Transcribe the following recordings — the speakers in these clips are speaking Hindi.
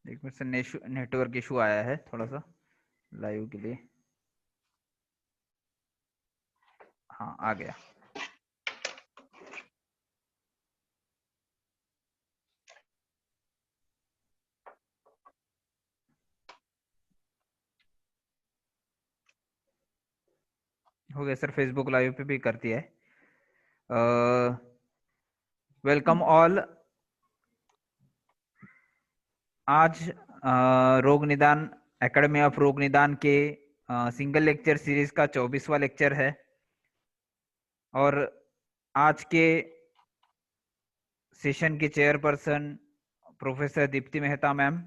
एक मिनट से नेटवर्क इशू आया है थोड़ा सा लाइव के लिए। हाँ, आ गया। हो गया सर, फेसबुक लाइव पे भी कर दिया है। Welcome all. आज रोग निदान एकेडमी ऑफ रोग निदान के सिंगल लेक्चर सीरीज का 24वां लेक्चर है। और आज के सेशन की chairperson professor Deepti Mehta ma'am,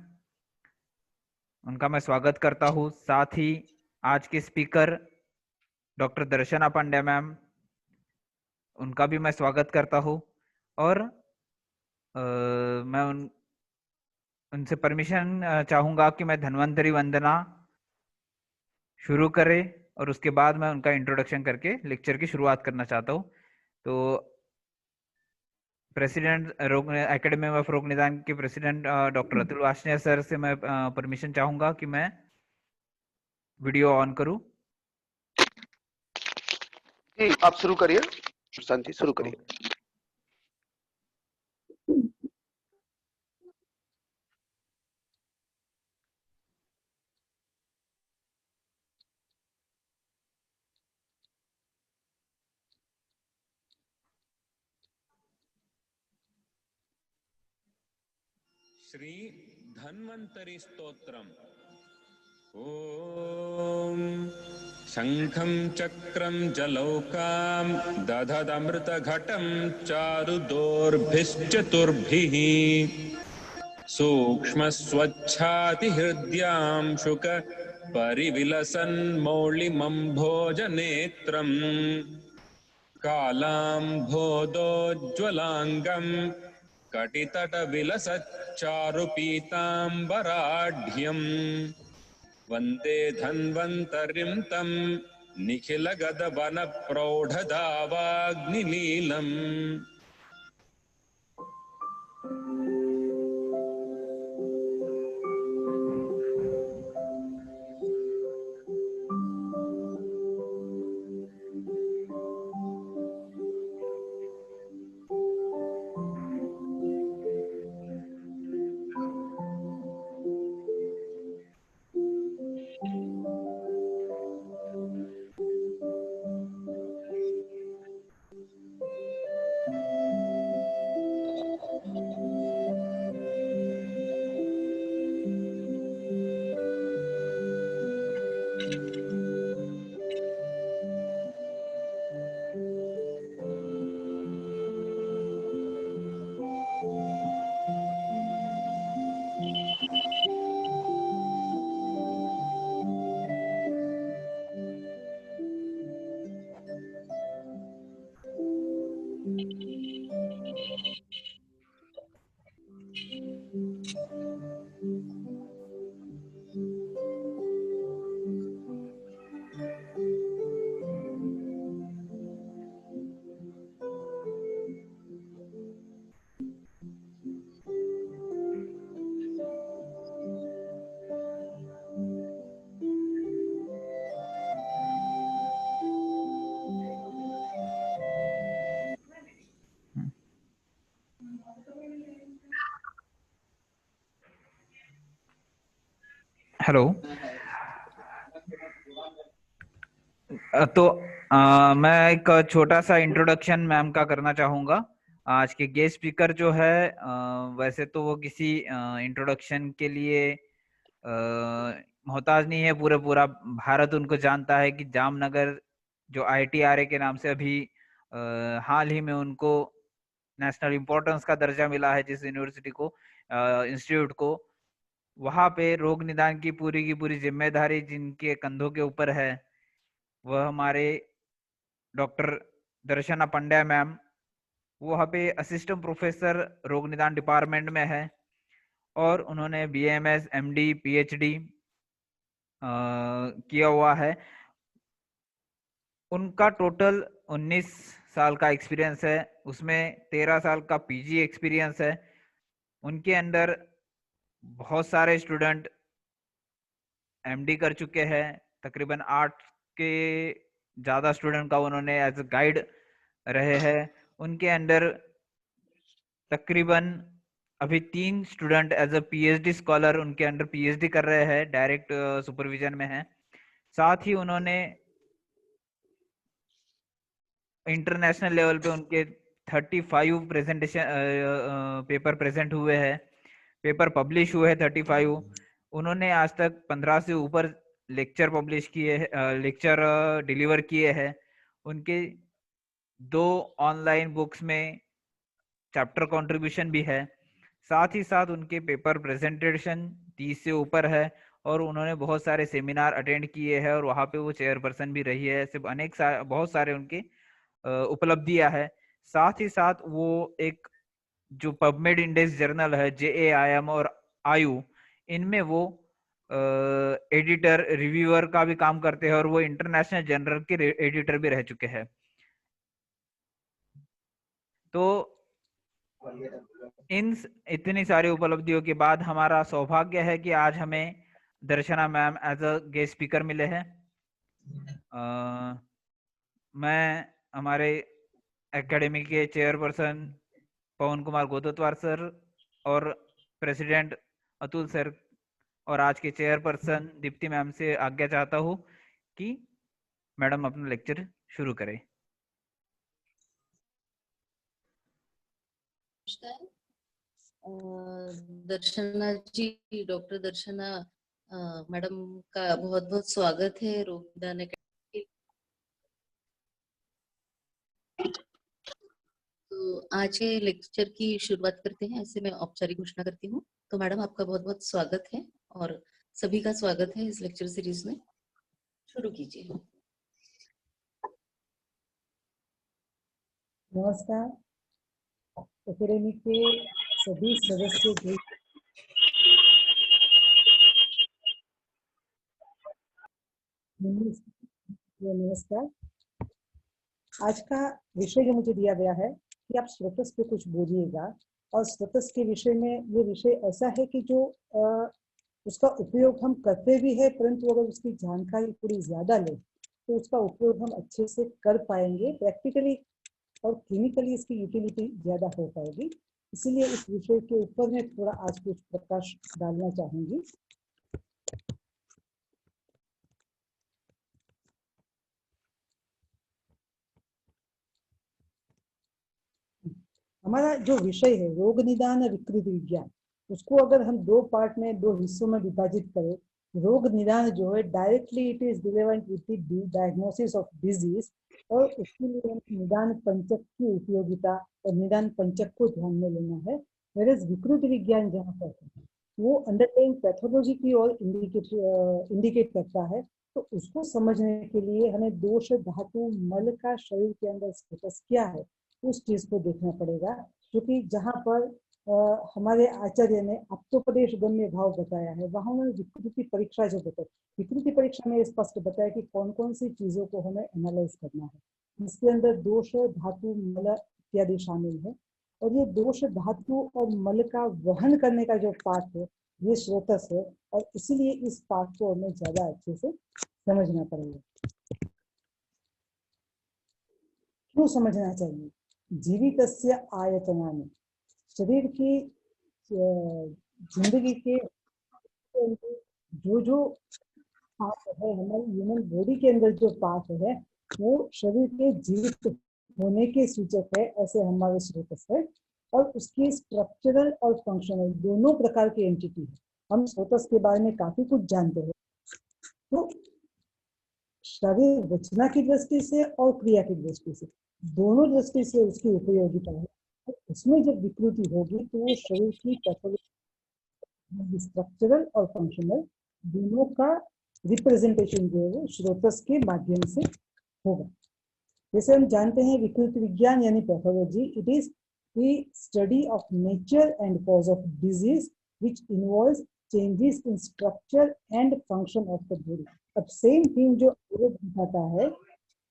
उनका मैं स्वागत करता हूँ। साथ ही आज के स्पीकर डॉक्टर दर्शना पांड्या मैम, उनका भी मैं स्वागत करता हूँ। और मैं उनसे परमिशन चाहूंगा कि मैं धन्वंतरी वंदना शुरू करें और उसके बाद मैं उनका इंट्रोडक्शन करके लेक्चर की शुरुआत करना चाहता हूँ। तो प्रेसिडेंट रोग एकेडमी ऑफ रोग निदान के president doctor Atul Varshney sir से मैं परमिशन चाहूंगा कि मैं वीडियो ऑन करूं। जी, आप शुरू करिए। प्रशांत जी शुरू करिए। श्री धन्वंतरि स्तोत्रम। ओम शंखं चक्रं जलौकां दधदमृतघटं चारुदोर्भिश्चतुर्भिः सूक्ष्मस्वच्छातिहृद्यां शुक परिविलसन्मौलिमम्भोजनेत्रम् कालाम्भोदोज्ज्वलाङ्गम् कटितटविलसच्चारुपीताम्बराढ्यम् वन्दे धन्वन्तरिं तं निखिलगदवनप्रौढदावाग्निलीलम्। हेलो। तो मैं एक छोटा सा इंट्रोडक्शन मैम का करना चाहूंगा। आज के गेस्ट स्पीकर जो है वैसे तो वो किसी इंट्रोडक्शन के लिए मोहताज नहीं है। पूरा भारत उनको जानता है कि जामनगर जो IITRA के नाम से अभी हाल ही में उनको नेशनल इम्पोर्टेंस का दर्जा मिला है, जिस यूनिवर्सिटी को इंस्टीट्यूट को, वहां पे रोग निदान की पूरी जिम्मेदारी जिनके कंधों के ऊपर है वह हमारे डॉक्टर दर्शना पांड्या मैम। वो वहाँ पे असिस्टेंट प्रोफेसर रोग निदान डिपार्टमेंट में है और उन्होंने BMS MD PhD किया हुआ है। उनका टोटल 19 साल का एक्सपीरियंस है, उसमें 13 साल का PG एक्सपीरियंस है। उनके अंदर बहुत सारे स्टूडेंट एमडी कर चुके हैं, तकरीबन 8 के ज्यादा स्टूडेंट का उन्होंने एज अ गाइड रहे हैं। उनके अंडर तकरीबन अभी 3 student as a PhD scholar उनके अंडर पीएचडी कर रहे हैं, डायरेक्ट सुपरविजन में हैं। साथ ही उन्होंने इंटरनेशनल लेवल पे उनके 35 प्रेजेंटेशन पेपर प्रेजेंट हुए हैं, पेपर पब्लिश हुए हैं 35। उन्होंने आज तक 15 से ऊपर लेक्चर पब्लिश किए, लेक्चर डिलीवर किए हैं। उनके 2 ऑनलाइन बुक्स में चैप्टर कंट्रीब्यूशन भी है। साथ ही साथ उनके पेपर प्रेजेंटेशन 30 से ऊपर है और उन्होंने बहुत सारे सेमिनार अटेंड किए हैं और वहाँ पे वो चेयरपर्सन भी रही है। सिर्फ बहुत सारे उनके उपलब्धियां है। साथ ही साथ वो एक जो पबमेड इंडेक्स जर्नल है JAIM और आयु, इनमें वो एडिटर रिव्यूअर का भी काम करते हैं और वो इंटरनेशनल जर्नल के एडिटर भी रह चुके हैं। तो इन इतनी सारी उपलब्धियों के बाद हमारा सौभाग्य है कि आज हमें Darshana ma'am as a guest speaker मिले हैं। मैं हमारे एकेडमी के चेयरपर्सन पवन कुमार गोदतवार सर और प्रेसिडेंट अतुल सर और आज के चेयरपर्सन दीप्ति मैम से आज्ञा चाहता हूँ कि मैडम अपना लेक्चर शुरू करें। दर्शना जी, डॉक्टर दर्शना मैडम का बहुत बहुत स्वागत है रोग निदान अकेडमी। तो आज के लेक्चर की शुरुआत करते हैं। ऐसे मैं औपचारिक घोषणा करती हूँ। तो मैडम आपका बहुत बहुत स्वागत है और सभी का स्वागत है इस लेक्चर सीरीज में। शुरू कीजिए। नमस्कार। एकेडमी के सभी सदस्य नमस्कार। आज का विषय जो मुझे दिया गया है कि आप स्रोतस पे कुछ बोलिएगा और स्रोतस के विषय में ये विषय ऐसा है कि जो उसका उपयोग हम करते भी है, परंतु अगर उसकी जानकारी थोड़ी ज्यादा ले तो उसका उपयोग हम अच्छे से कर पाएंगे, प्रैक्टिकली और क्लिनिकली इसकी यूटिलिटी ज्यादा हो पाएगी। इसीलिए इस विषय के ऊपर मैं थोड़ा आज कुछ प्रकाश डालना चाहूंगी। हमारा जो विषय है रोग निदान विकृति विज्ञान, उसको अगर हम 2 पार्ट में 2 हिस्सों में विभाजित करें, रोग निदान जो है directly it is relevant with the diagnosis of disease और उसके लिए हम निदान पंचक की उपयोगिता और निदान पंचक को ध्यान में लेना है। वेरएज विकृति विज्ञान जहाँ पर है वो अंडरलाइंग पैथोलॉजी की ओर इंडिकेट करता है। तो उसको समझने के लिए हमें दोष धातु मल का शरीर के अंदर स्टेटस क्या है उस चीज को देखना पड़ेगा, क्योंकि जहाँ पर हमारे आचार्य ने आप्तोपदेश गम्य भाव बताया है वहां उन्होंने विकृति परीक्षा जो बताई, विकृति परीक्षा में स्पष्ट बताया कि कौन कौन सी चीजों को हमें एनालाइज करना है। इसके अंदर दोष धातु मल इत्यादि शामिल है और ये दोष धातु और मल का वहन करने का जो पाठ है ये स्रोतस है और इसीलिए इस पाठ को हमें ज्यादा अच्छे से समझना पड़ेगा। क्यों समझना चाहिए? जीवितस्य आयतनानि, शरीर की जिंदगी के जो पार्ट है, हमारी ह्यूमन बॉडी के अंदर जो पार्ट है वो शरीर के जीवित होने के सूचक है, ऐसे हमारे स्रोतस है। और उसकी स्ट्रक्चरल और फंक्शनल दोनों प्रकार की एंटिटी है। हम स्रोतस के बारे में काफी कुछ जानते हैं। तो शरीर रचना की दृष्टि से और क्रिया की दृष्टि से दोनों दृष्टि से उसकी उपयोगिता है। उसमें जब विकृति होगी तो वो शरीर की पैथोलॉजी स्ट्रक्चरल और फंक्शनल दोनों का रिप्रेजेंटेशन जो है वो स्रोतस के माध्यम से होगा। जैसे हम जानते हैं विकृति विज्ञान यानी pathology, it is the study of nature and cause of disease which involves changes in structure and function of the body. अब सेम थिंग जो दिखाता है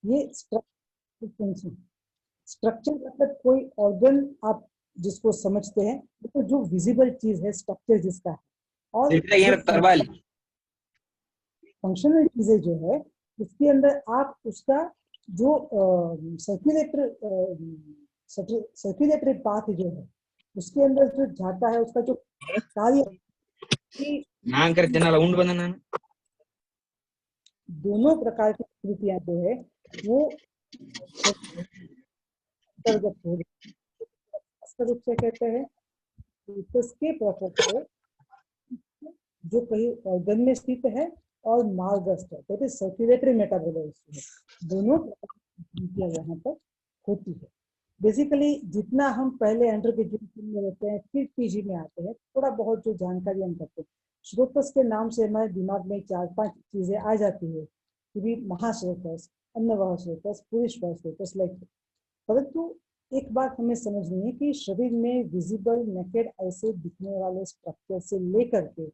ये स्ट्रक्चर मतलब कोई ऑर्गन आप जिसको समझते हैं तो जो विजिबल चीज है स्ट्रक्चर जिसका है, और फंक्शनल चीजें जो है उसके अंदर आप उसका जो सर्कुलेटरी पाथ जो है उसके अंदर जो जाता है उसका जो कार्य दोनों प्रकार की कृतियां जो है वो अंतर्गत हो गई। रूप से कहते हैं उसके प्रोसेस है जो कहीं ऑर्गन में स्थित है और मार्गस्थ है, दैट इज सर्कुलेटरी मेटाबॉलिज्म है। दोनों प्रक्रिया यहाँ पर होती है। बेसिकली जितना हम पहले अंडर ग्रेजुएशन में रहते हैं फिर पीजी में आते हैं, थोड़ा बहुत जो जानकारी हम करते हैं, स्रोतस के नाम से हमारे दिमाग में 4-5 चीजें आ जाती है कि महास्रोतस, अन्नवाह स्रोतस, पुरुषवाह स्रोतस, लाइक। परंतु एक बात हमें समझनी है कि शरीर में विजिबल नेकेड ऐसे दिखने वाले स्ट्रक्चर से लेकर के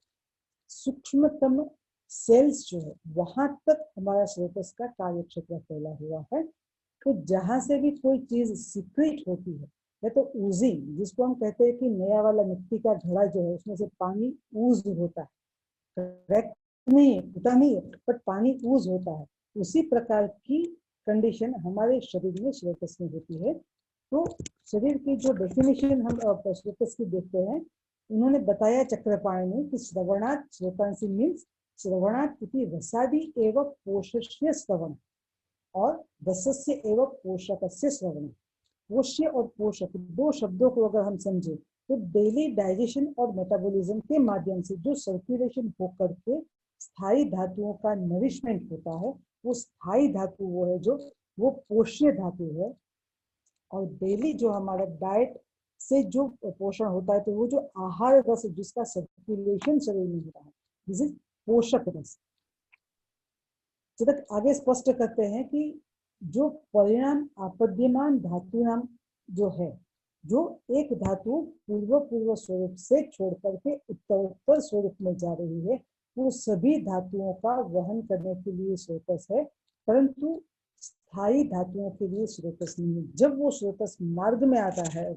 सूक्ष्मतम सेल्स जो है वहां तक हमारा स्रोतस का कार्य क्षेत्र फैला हुआ है। तो जहां से भी कोई चीज सीक्रेट होती है, या तो ऊजिंग, जिसको हम कहते हैं कि नया वाला मिट्टी का घड़ा जो है उसमें से पानी ऊज होता है, करेक्ट नहीं है, होता नहीं है, बट पानी ऊज होता है, उसी प्रकार की कंडीशन हमारे शरीर में स्रोतस में होती है। तो शरीर की जो डेफिनेशन हम स्रोतस की देखते हैं, उन्होंने बताया चक्रपाणि ने कि श्रवणात् श्रोतांसि मीन्स श्रवणात् इति रसादि एवं पोषस्य श्रवण और रसस्य एवं पोषकस्य श्रवण। पोष्य और पोषक दो शब्दों को अगर हम समझे तो डेली डाइजेशन और मेटाबॉलिज्म के माध्यम से जो सर्कुलेशन होकर के स्थायी धातुओं का नरिशमेंट होता है, वो स्थायी धातु वो है जो वो पोष्य धातु है। और डेली जो हमारा डाइट से जो पोषण होता है, तो वो जो आहार रस जिसका सर्कुलेशन शरीर में होता है, दिस इज पोषक रस। तक आगे स्पष्ट करते हैं कि जो परिणाम आपद्यमान धातु नाम जो है, जो एक धातु पूर्व स्वरूप से छोड़ करके उत्तर स्वरूप में जा रही है, वो सभी धातुओं का वहन करने के लिए स्रोतस है, परंतु स्थायी धातुओं के लिए स्रोतस नहीं। जब वो स्रोतस मार्ग में आता है,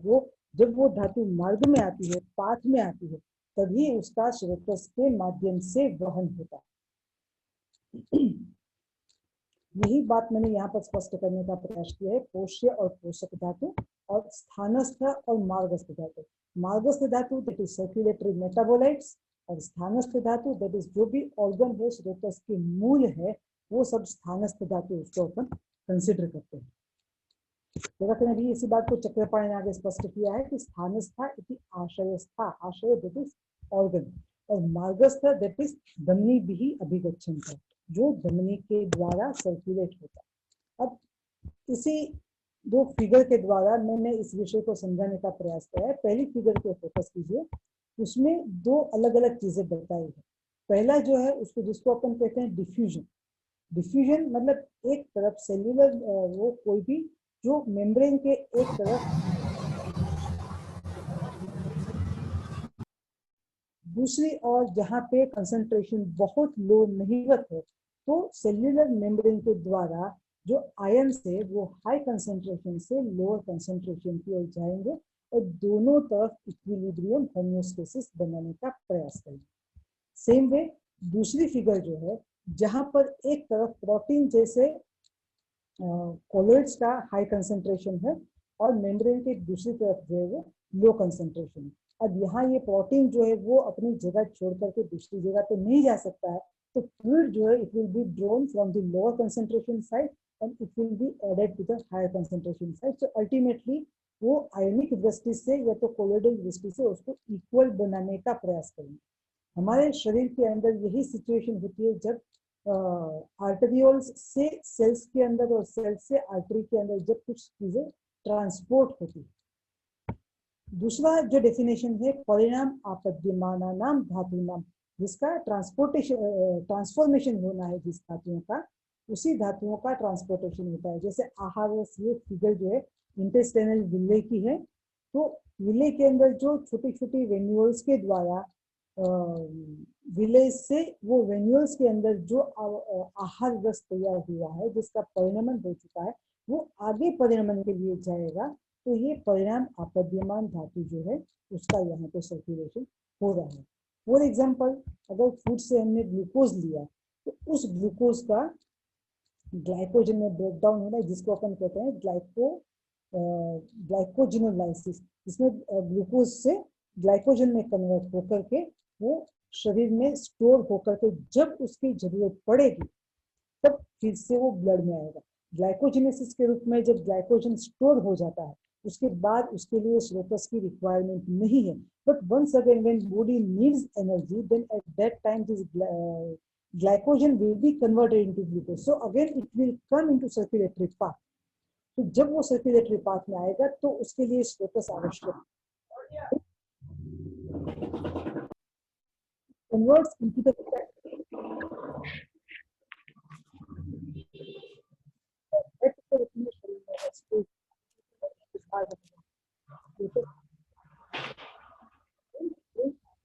जब वो धातु मार्ग में आती है, पाथ में आती है, तभी उसका स्रोतस के माध्यम से वहन होता है। यही बात मैंने यहाँ पर स्पष्ट करने का प्रयास किया है। पोष्य और पोषक धातु और स्थानस्थ और मार्गस्थ धातु। मार्गस्थ धातु दैट इज सर्कुलेटरी मेटाबोलाइट्स, और स्थानस्थ धातु दैट इज जो भी ऑर्गन है स्रोतस के मूल है, वो सब स्थानस्थ धातु उसको अपन कंसिडर करते हैं। तो भी इसी बात को चक्रपाणि ने आगे स्पष्ट किया है कि स्थानस्था इति आशयस्था, आशय दैट इज ऑर्गन, और मार्गस्थ दैट इज धमनी भी अभिगच्छन्ति, जो धमनी के द्वारा सर्कुलेट होता है। अब इसी दो फिगर के द्वारा मैंने इस विषय को समझाने का प्रयास किया है। पहली फिगर पे फोकस कीजिए, उसमें दो अलग अलग चीजें बताई है। पहला जो है उसको जिसको अपन कहते हैं डिफ्यूजन। डिफ्यूजन मतलब एक तरफ सेल्यूलर वो कोई भी जो मेम्ब्रेन के एक तरफ दूसरी और जहाँ पे कंसंट्रेशन बहुत लो नहीवत है, तो सेल्यूलर मेम्ब्रेन के द्वारा जो आयन से वो हाई कंसंट्रेशन से लोअर कंसंट्रेशन की ओर जाएंगे और दोनों तरफ इक्विलिब्रियम होम्योस्टेसिस बनाने का प्रयास करेंगे। सेम वे दूसरी फिगर जो है, जहां पर एक तरफ प्रोटीन जैसे कोलोइड्स का हाई कंसंट्रेशन है और मेम्ब्रेन के दूसरी तरफ जो है वो लो कंसंट्रेशन है। अब यहाँ ये प्रोटीन जो है वो अपनी जगह छोड़ करके दूसरी जगह पे नहीं जा सकता है, तो फ्लूइड जो है it will be drawn from the lower concentration side and it will be added to the higher concentration side. So ultimately वो आयनिक दृष्टि से या तो कोलोइडल दृष्टि से उसको इक्वल बनाने का प्रयास करेंगे। हमारे शरीर के अंदर यही सिचुएशन होती है जब आर्टेरियोल्स से सेल्स के अंदर और सेल्स से आर्टरी के अंदर जब कुछ चीजें ट्रांसपोर्ट होती है। दूसरा जो डेफिनेशन है, परिणाम आपद्यमानानाम धातूनाम, जिसका ट्रांसफॉर्मेशन होना है जिस धातुओं का, उसी धातुओं का ट्रांसपोर्टेशन होता है। जैसे आहार, ये फिगर जो है इंटेस्टाइनल विले की है, तो विले के अंदर जो छोटी छोटी वेन्यूल्स के द्वारा विले से वो वेन्यूल्स के अंदर जो आहार रस तैयार हुआ है, जिसका परिणमन हो चुका है, वो आगे परिणमन के लिए जाएगा। तो ये परिणाम आपद्यमान धातु जो है उसका यहाँ पे सर्कुलेशन हो रहा है। फॉर एग्जाम्पल अगर फूड से हमने ग्लूकोज लिया तो उस ग्लूकोज का ग्लाइकोजन में ब्रेकडाउन होना है, जिसको अपन कहते हैं ग्लाइकोजिनोलाइसिस, जिसमें ग्लूकोज से ग्लाइकोजन में कन्वर्ट होकर के वो शरीर में स्टोर होकर के जब उसकी जरूरत पड़ेगी तब फिर से वो ब्लड में आएगा। ग्लाइकोजिनेसिस के रूप में जब ग्लाइकोजन स्टोर हो जाता है उसके बाद उसके लिए स्रोतस की रिक्वायरमेंट नहीं है, but once again when body needs energy then at that time this glycogen will be converted into glucose, so again it will come into circulatory path। तो जब वो सर्कुलेटरी पाथ में आएगा तो उसके लिए स्रोतस आवश्यक है। Converts into the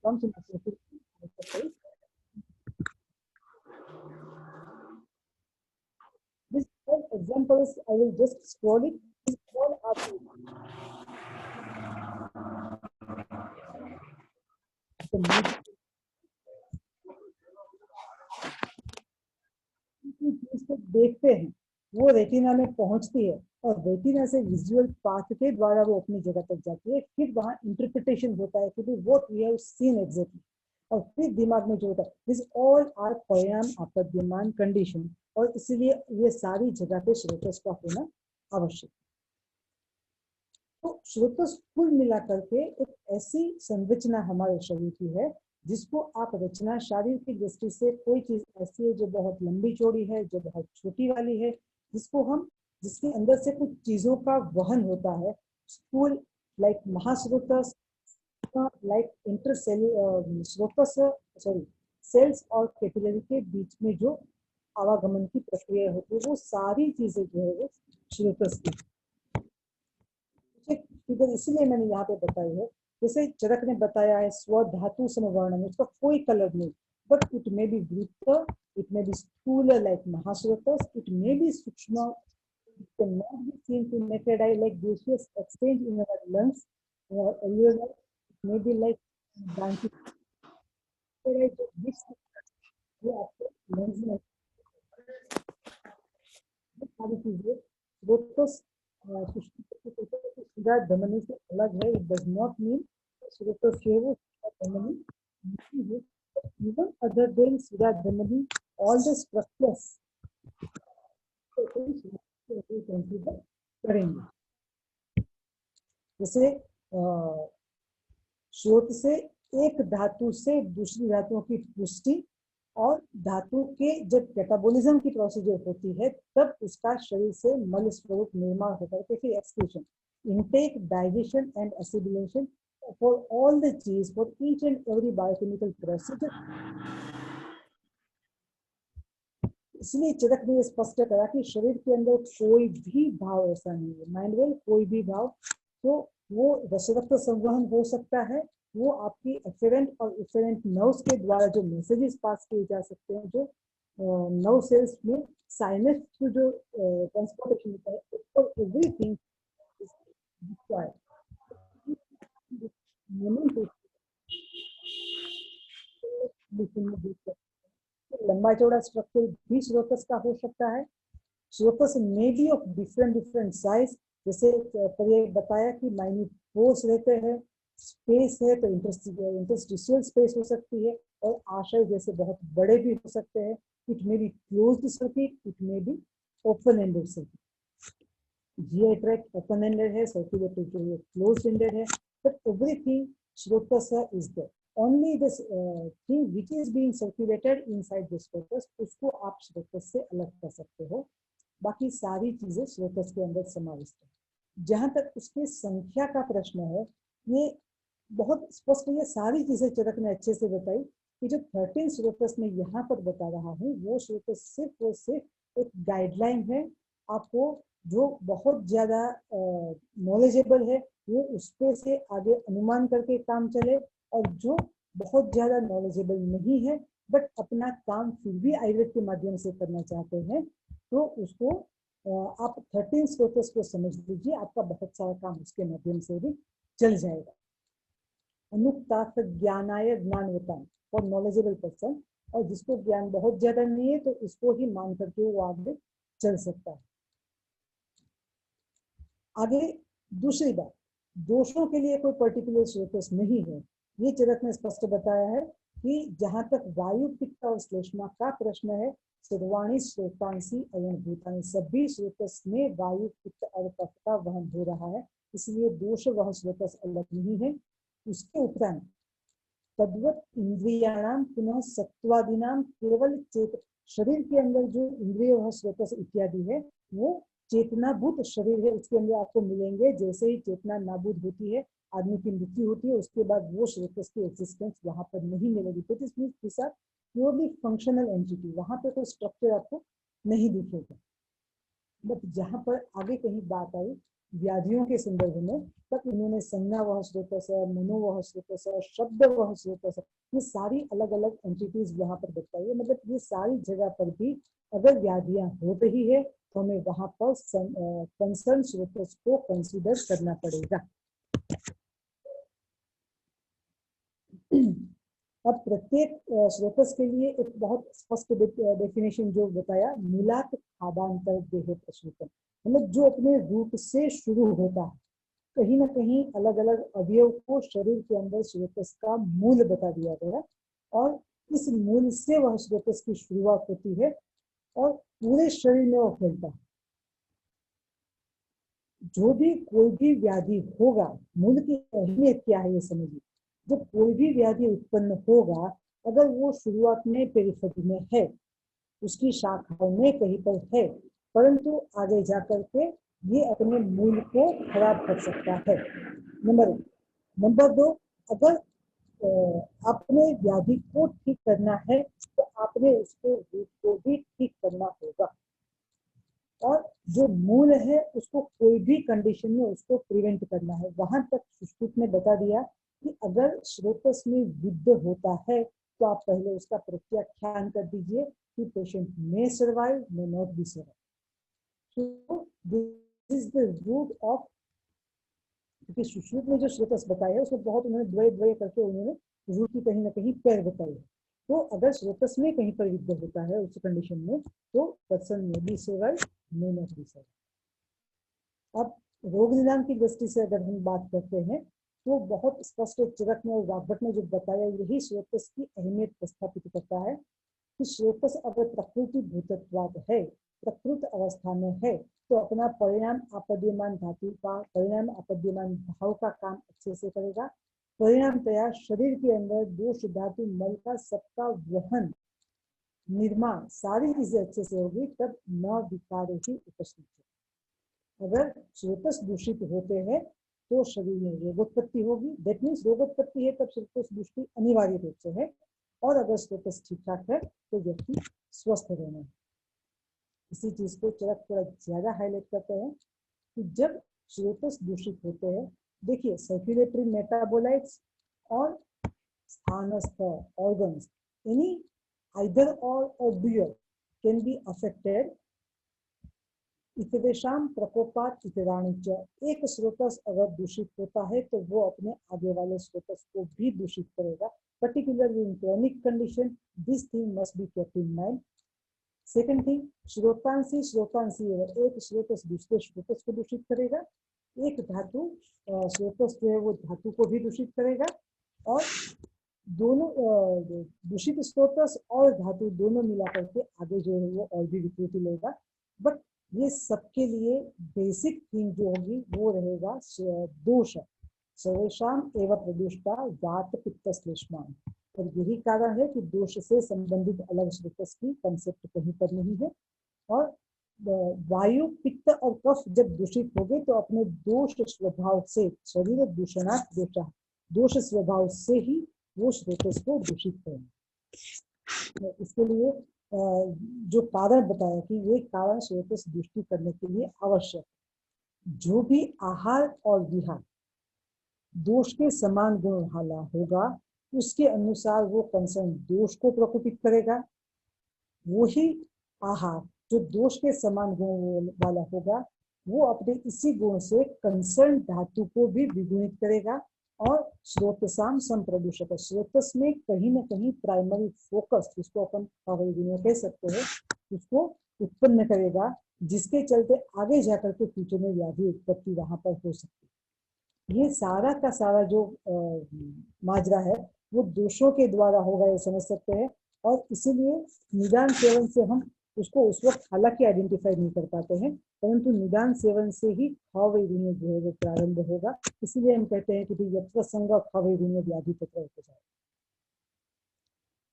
comes into circulatory. These all examples I will just scroll it. These all are the देखते हैं वो रेटिना में पहुंचती है और रेटिना से विजुअल पाथ के द्वारा वो अपनी जगह तक जाती है। फिर वहां इंटरप्रिटेशन होता है कि what we have seen exactly, और फिर दिमाग में जो होता है दिस ऑल आर परिणाम आपद्यमान कंडीशन, और इसलिए ये सारी जगह पे स्रोतस का होना आवश्यक। तो स्रोतस कुल मिलाकर के एक ऐसी संरचना हमारे शरीर की है जिसको आप रचना शरीर की दृष्टि से कोई चीज ऐसी है जो बहुत लंबी चौड़ी है, जो बहुत छोटी वाली है, जिसको हम जिसके अंदर से कुछ चीजों का वहन होता है। स्थूल लाइक महास्रोतस, लाइक इंटरसेल्युलर स्रोतस, सॉरी सेल्स और कैपिलरी के बीच में जो आवागमन की प्रक्रिया होती है वो सारी चीजें जो है वो स्रोतस की। फिगर इसलिए मैंने यहाँ पे बताई है, जैसे चरक ने बताया है स्वधातु समवर्णन, उसका कोई कलर नहीं, बट इट मे बी वृत्त, इट मे बी स्थूल लाइक महास्रोतस, इट मे बी सूक्ष्म, it cannot be seen to naked eye like gaseous exchange in our lungs, it may be like branches ये आपके lungs में सारी चीजें स्रोतस सीधा धमनी से अलग है। इट डज नॉट मीन स्रोतस जो है वो धमनी नहीं है, इवन अदर देन सीधा धमनी ऑल द स्ट्रक्चर्स करेंगे। जैसे स्रोत से एक धातु से दूसरी धातुओं की पुष्टि और धातु के जब कैटाबोलिज्म की प्रोसीजर होती है तब उसका शरीर से मल स्वरूप निर्माण होता है। फिर excretion, intake, digestion and assimilation for all the चीज, for each and every biochemical procedure. इसलिए चरक ने स्पष्ट करा कि शरीर के अंदर कोई भी भाव ऐसा नहीं है, माइंडवेल कोई भी भाव, तो वो रक्त संवहन हो सकता है, वो आपकी एफेरेंट और इफेरेंट नर्व्स के द्वारा जो मैसेजेस पास किए जा सकते हैं, जो नर्व सेल्स में साइनस थ्रू जो ट्रांसपोर्टेशन होता है, फॉर एवरीथिंग लंबा चौड़ा स्ट्रक्चर भी स्रोतस का हो सकता है। स्रोतस may be of different size, जैसे ये बताया कि माइन्यूट पोर्स रहते हैं, स्पेस है तो इंटरस्टिशियल स्पेस हो सकती है, और आशय जैसे बहुत बड़े भी हो सकते हैं। It may be closed circuit, it may be open ended circuit. GI tract open ended है, सर्कुलेटरी जो है क्लोज्ड एंडेड है, बट एवरीथिंग स्रोतस is there. Only this thing which is being circulated inside the स्रोतस, उसको आप स्रोतस से अलग कर सकते हो, बाकी सारी चीजें स्रोतस के अंदर समाविष्ट है। जहां तक उसके संख्या का प्रश्न है, ये बहुत स्पष्ट, ये सारी चीजें चरक ने अच्छे से बताई कि जो 13 स्रोतस में यहाँ पर बता रहा हूँ वो स्रोतस सिर्फ और सिर्फ एक गाइडलाइन है। आपको जो बहुत ज्यादा नॉलेजेबल है वो उस पे से आगे अनुमान करके काम चले, और जो बहुत ज्यादा नॉलेजेबल नहीं है बट अपना काम फिर भी आयुर्वेद के माध्यम से करना चाहते हैं, तो उसको आप 13 स्रोतस को समझ लीजिए, आपका बहुत सारा काम उसके माध्यम से भी चल जाएगा। अनुक्तार्थ ज्ञानाय ज्ञानवताम, फॉर नॉलेजेबल पर्सन, और जिसको ज्ञान बहुत ज्यादा नहीं है तो इसको ही मान करके वो आगे चल सकता है। आगे दूसरी बात, दोषों के लिए कोई पर्टिकुलर स्रोतस नहीं है। ये चरक ने स्पष्ट बताया है कि जहां तक वायु पित्त और श्लेष्मा का प्रश्न है, सर्वाणी स्रोतांसी अयन भूतानि, सभी स्रोतस में वायु पित्त और कफ का वहन हो रहा है, इसलिए दोष वह स्रोतस अलग नहीं है। उसके उपरांत तद्वत इंद्रियाणाम पुनः सत्वादिनाम, केवल चेत शरीर के अंदर जो इंद्रिय वह स्रोतस इत्यादि है वो चेतनाभूत शरीर है, उसके अंदर आपको मिलेंगे। जैसे ही चेतना नाबूद होती है, आदमी की मृत्यु होती है, उसके बाद वो स्रोतस की एक्सिस्टेंस वहां पर नहीं मिलेगी। तो this means this are purely functional entity, वहां पर कोई स्ट्रक्चर आपको नहीं दिखेगा। बट जहां पर आगे कहीं बात आई व्याधियों के संदर्भ में, तब इन्होंने संज्ञा वह स्रोतस है, मनो वह स्रोतस है, शब्द वह स्रोतस है, ये सारी अलग अलग एंटिटीज वहां पर बताई है। मतलब ये सारी जगह पर भी अगर व्याधियां हो रही है तो हमें वहां पर कंसर्न स्रोतस को कंसीडर करना पड़ेगा। अब प्रत्येक स्रोतस के लिए एक बहुत स्पष्ट डेफिनेशन जो बताया, मूलात खादांतर देह प्रसूतम, मतलब जो अपने रूट से शुरू होता है, कहीं ना कहीं अलग अलग अवयव को शरीर के अंदर स्रोतस का मूल बता दिया गया, और इस मूल से वह स्रोतस की शुरुआत होती है और पूरे शरीर में वो फैलता है। जो भी कोई भी व्याधि होगा, मूल की अहमियत क्या है ये समझिए। जब कोई भी व्याधि उत्पन्न होगा, अगर वो शुरुआत में पेरिफेरी में है, उसकी शाखाओं में कहीं पर है, परंतु आगे जाकर के ये अपने मूल को खराब कर सकता है, नंबर 1। नंबर 2, अगर अपने व्याधि को ठीक करना है तो आपने उसके रूट को भी ठीक करना होगा, और जो मूल है उसको कोई भी कंडीशन में उसको प्रिवेंट करना है। वहां तक सुश्रुत ने बता दिया कि अगर स्रोतस में विद्ध होता है तो आप पहले उसका प्रत्याख्यान कर दीजिए कि patient may survive, may not be survive. So this is the root of, क्योंकि सुश्रुत ने जो स्रोतस बताया है उसमें बहुत उन्होंने द्वय द्वय करके उन्होंने रूट की कहीं ना कहीं पैर बताई है। तो अगर स्रोतस में कहीं पर विद्ध होता है उस कंडीशन में तो person may be survive, may not be survive. अब रोग निदान की दृष्टि से अगर हम बात करते हैं तो बहुत स्पष्ट चरक ने और वाग्भट ने जो बताया, यही स्रोतस की अहमियत प्रस्थापित करता है कि स्रोतस अगर प्रकृति भूतत्वाद है, प्रकृत अवस्था में है, तो अपना परिणाम आपद्यमान धातु का, परिणाम आपद्यमान भाव का काम अच्छे से करेगा। परिणामतया शरीर के अंदर दोष धातु मल का सबका वहन, निर्माण, सारी चीजें अच्छे से होगी, तब न विकार ही उपस्थित है। अगर स्रोतस दूषित होते हैं तो शरीर में रोगोत्पत्ति होगी, दैट मीन्स रोगोत्पत्ति है तब स्रोतस दूषित अनिवार्य रूप से है, और अगर स्रोतस ठीक ठाक है तो व्यक्ति स्वस्थ रहना है। इसी चीज को चरक थोड़ा ज्यादा हाईलाइट करते हैं कि जब स्रोतस दूषित होते हैं, देखिए सर्कुलेटरी मेटाबोलाइट्स और स्थानस्थ organs, any either or dual can be affected इतरेशाम प्रकोपात इतराणि च। एक स्रोतस अगर दूषित होता है तो वो अपने आगे वाले स्रोतस को भी दूषित करेगा, particularly in chronic condition, this thing must be kept in mind. Second thing, श्रोतांसी एक स्रोतस दूसरे स्रोतस को दूषित करेगा, एक धातु स्रोतस जो है वो धातु को भी दूषित करेगा, और दोनों दूषित स्रोतस और धातु दोनों मिलाकर के आगे जो है वो और भी विकृति लेगा। बट ये सबके लिए बेसिक थिंग जो होगी वो रहेगा दोष, सर्वेषाम एवं प्रदुष्टा वात पित्त श्लेष्मान। और यही कारण है कि दोष से संबंधित अलग स्रोतस की कंसेप्ट कहीं पर नहीं है। और वायु पित्त और कफ जब दूषित हो गए तो अपने दोष स्वभाव से, शरीर दूषणात् दोषा, दोष स्वभाव से ही वो स्रोतस को दूषित करेंगे। इसके लिए जो कारण बताया कि ये कारण स्रोतस दृष्टि करने के लिए आवश्यक, जो भी आहार और विहार दोष के समान गुण वाला होगा उसके अनुसार वो कंसर्न दोष को प्रकोपित करेगा। वही आहार जो दोष के समान गुण वाला होगा वो अपने इसी गुण से कंसर्न धातु को भी द्विगुणित करेगा, और स्रोतसाम संप्रदूषक, स्रोतस में कहीं ना कहीं प्राइमरी फोकस, जिसको अपन कह सकते हैं, उसको उत्पन्न करेगा, जिसके चलते आगे जाकर के फ्यूचर में व्याधि उत्पत्ति वहां पर हो सकती है। ये सारा का सारा जो माजरा है वो दोषों के द्वारा होगा, ये समझ सकते हैं। और इसीलिए निदान सेवन से हम उसको उस वक्त हालांकि आइडेंटिफाई नहीं कर पाते हैं, परंतु निदान सेवन से ही खावैगुण्य जो है वो प्रारंभ होगा। इसीलिए हम कहते हैं कि यत्र संग खावैगुण्य व्याधि तत्र उपजाय।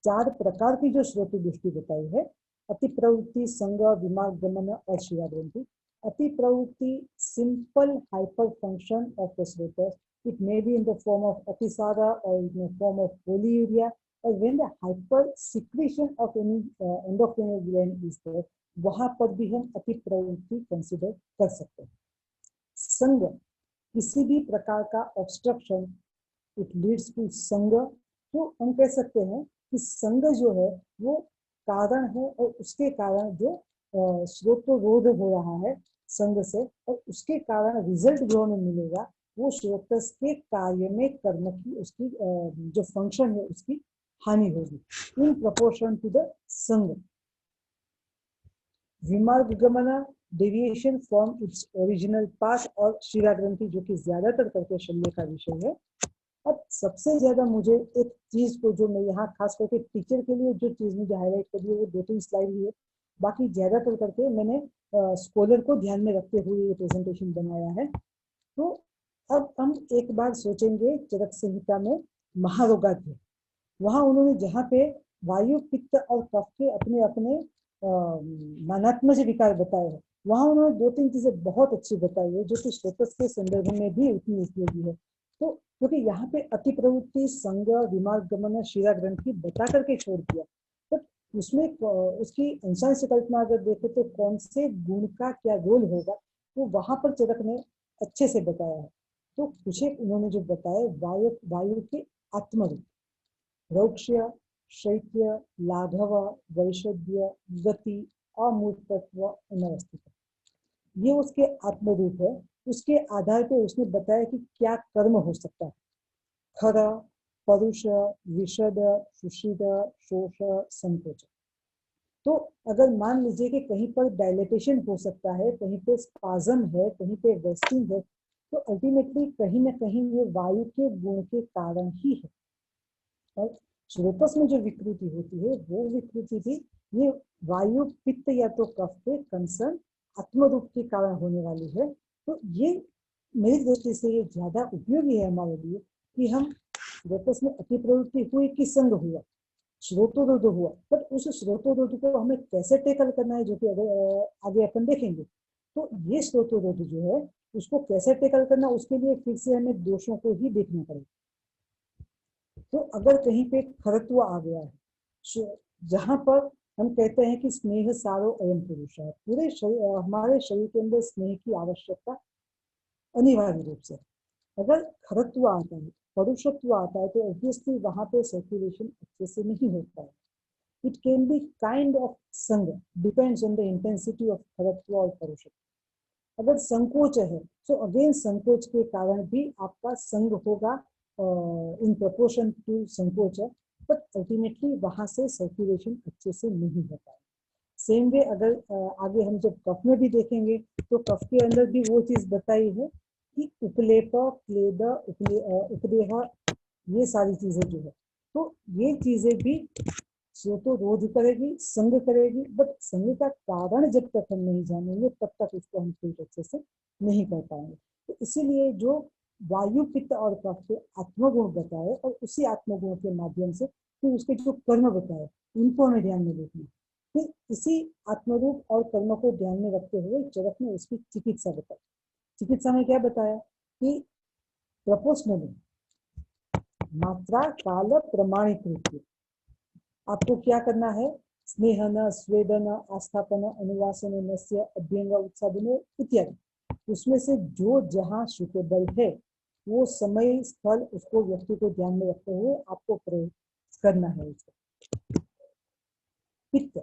4 प्रकार की जो श्रोत्र दृष्टि बताई है, अति प्रवृत्ति, संग, विमार्ग गमन और शिरा ग्रंथि। अति प्रवृत्ति, simple hyper function of the srotas. It may be in the form of atisara or in the form of polyuria, or when the hyper secretion of any endocrine gland is there, वहां पर भी हम अति प्रवृत्ति कंसिडर कर सकते हैं। संग, किसी भी प्रकार का ऑब्स्ट्रक्शन, इट लीड्स टू संग। तो हम कह सकते हैं कि संग जो है वो कारण है, और उसके कारण जो श्रोतरोध हो रहा है संग से, और उसके कारण रिजल्ट जो हमें मिलेगा वो श्रोतस के कार्य में कर्म की उसकी जो फंक्शन है उसकी हानि होगी, इन प्रोपोर्शन टू द संग। विमार्ग गमन, deviation from its original path, और शिरा ग्रंथि जो कि ज्यादातर करके शल्य का विषय है। अब सबसे ज्यादा मुझे एक चीज को जो मैं यहाँ खास करके टीचर के लिए जो चीज मुझे हाईलाइट करी है वो 2-3 स्लाइड ही है, बाकी ज्यादातर करके मैंने स्कॉलर को ध्यान में रखते हुए ये प्रेजेंटेशन बनाया है। तो अब हम एक बार सोचेंगे चरक संहिता में महारोगाध्याय, वहां उन्होंने जहाँ पे वायु, पित्त और कफ के अपने अपने नानात्मक विकार बताए हैं, वहां उन्होंने 2-3 चीजें बहुत अच्छी बताई है जो कि श्रोतस के संदर्भ में भी उतनी उपयोगी है। तो क्योंकि यहाँ पे अति प्रवृत्ति, संग, विमार्ग गमन, शिरा ग्रंथि बता करके छोड़ दिया, तो उसमें उसकी अंशांश कल्पना अगर देखे तो कौन से गुण का क्या रोल होगा वो वहां पर चरक ने अच्छे से बताया है। तो कुछ एक उन्होंने जो बताया, वायु के आत्मरूप, रौक्ष्य, शैत्य, लाघव, वैशद्य, गति, अमूर्तत्व, अनवस्थित, ये उसके आत्मरूप है। उसके आधार पे उसने बताया कि क्या कर्म हो सकता है, खर, परुष, विशद, सुषिद, शोष, संकोच। तो अगर मान लीजिए कि कहीं पर डायलेटेशन हो सकता है, कहीं पे स्पाज्म है, कहीं पे वेस्टिंग है, तो अल्टीमेटली कहीं ना कहीं ये वायु के गुण के कारण ही है। और श्रोतस में जो विकृति होती है वो विकृति भी ये वायु, पित्त या तो कफ के कंसर्न आत्मरूप के कारण होने वाली है। तो ये मेरी दृष्टि से ये ज्यादा उपयोगी है हमारे लिए कि हम श्रोतस में अति प्रवृत्ति हुई कि संग हुआ, श्रोतोरोध हुआ, पर उस श्रोतोरोध को हमें कैसे टेकल करना है जो कि अगर आगे अपन देखेंगे। तो ये श्रोतोरोध जो है उसको कैसे टेकल करना, उसके लिए फिर से हमें दोषों को ही देखना पड़ेगा। तो अगर कहीं पे खरत्व आ गया है, जहां पर हम कहते हैं कि स्नेह सारो अयम पुरुष है, पूरे हमारे शरीर के अंदर स्नेह की आवश्यकता अनिवार्य रूप से, अगर खरत्व आता है, परुषत्व आता है, तो ऑब्वियसली वहां पे सर्कुलेशन अच्छे से नहीं होता है। It can be kind of संग, depends on the intensity of खरत्व और परुषत्व। अगर संकोच है तो अगेन संकोच के कारण भी आपका संग होगा इन प्रोपोर्शन टू संकोच, बट अल्टीमेटली वहां से सर्कुलेशन अच्छे से नहीं होता है। सेम वे अगर आगे हम जब कफ में भी देखेंगे तो कफ के अंदर भी वो चीज बताई है कि उपलेप, क्लेद, उपदेह, ये सारी चीजें जो है, तो ये चीजें भी श्रोतोरोध करेगी, संग करेगी, बट संग का कारण जब तक हम नहीं जानेंगे तब तक उसको हम ठीक अच्छे से नहीं कर पाएंगे। तो इसीलिए जो वायु, पित्त और कफ के आत्मगुण बताए और उसी आत्मगुण के माध्यम से फिर उसके जो कर्म बताए उनको हमें ध्यान में रखना। फिर इसी आत्मरूप और कर्म को ध्यान में रखते हुए चरक ने उसकी चिकित्सा बताई। चिकित्सा में क्या बताया कि प्रपोर्शनली, मात्रा काल प्रमाणित रूप, आपको क्या करना है, स्नेहन, स्वेदन, आस्थापन, अनुवासन, नस्य, अभ्यंग, उत्सादन इत्यादि, उसमें से जो जहां सुटेबल है वो समय, स्थल, उसको व्यक्ति को ध्यान में रखते हुए आपको प्रयोग करना है उसको। पित्त,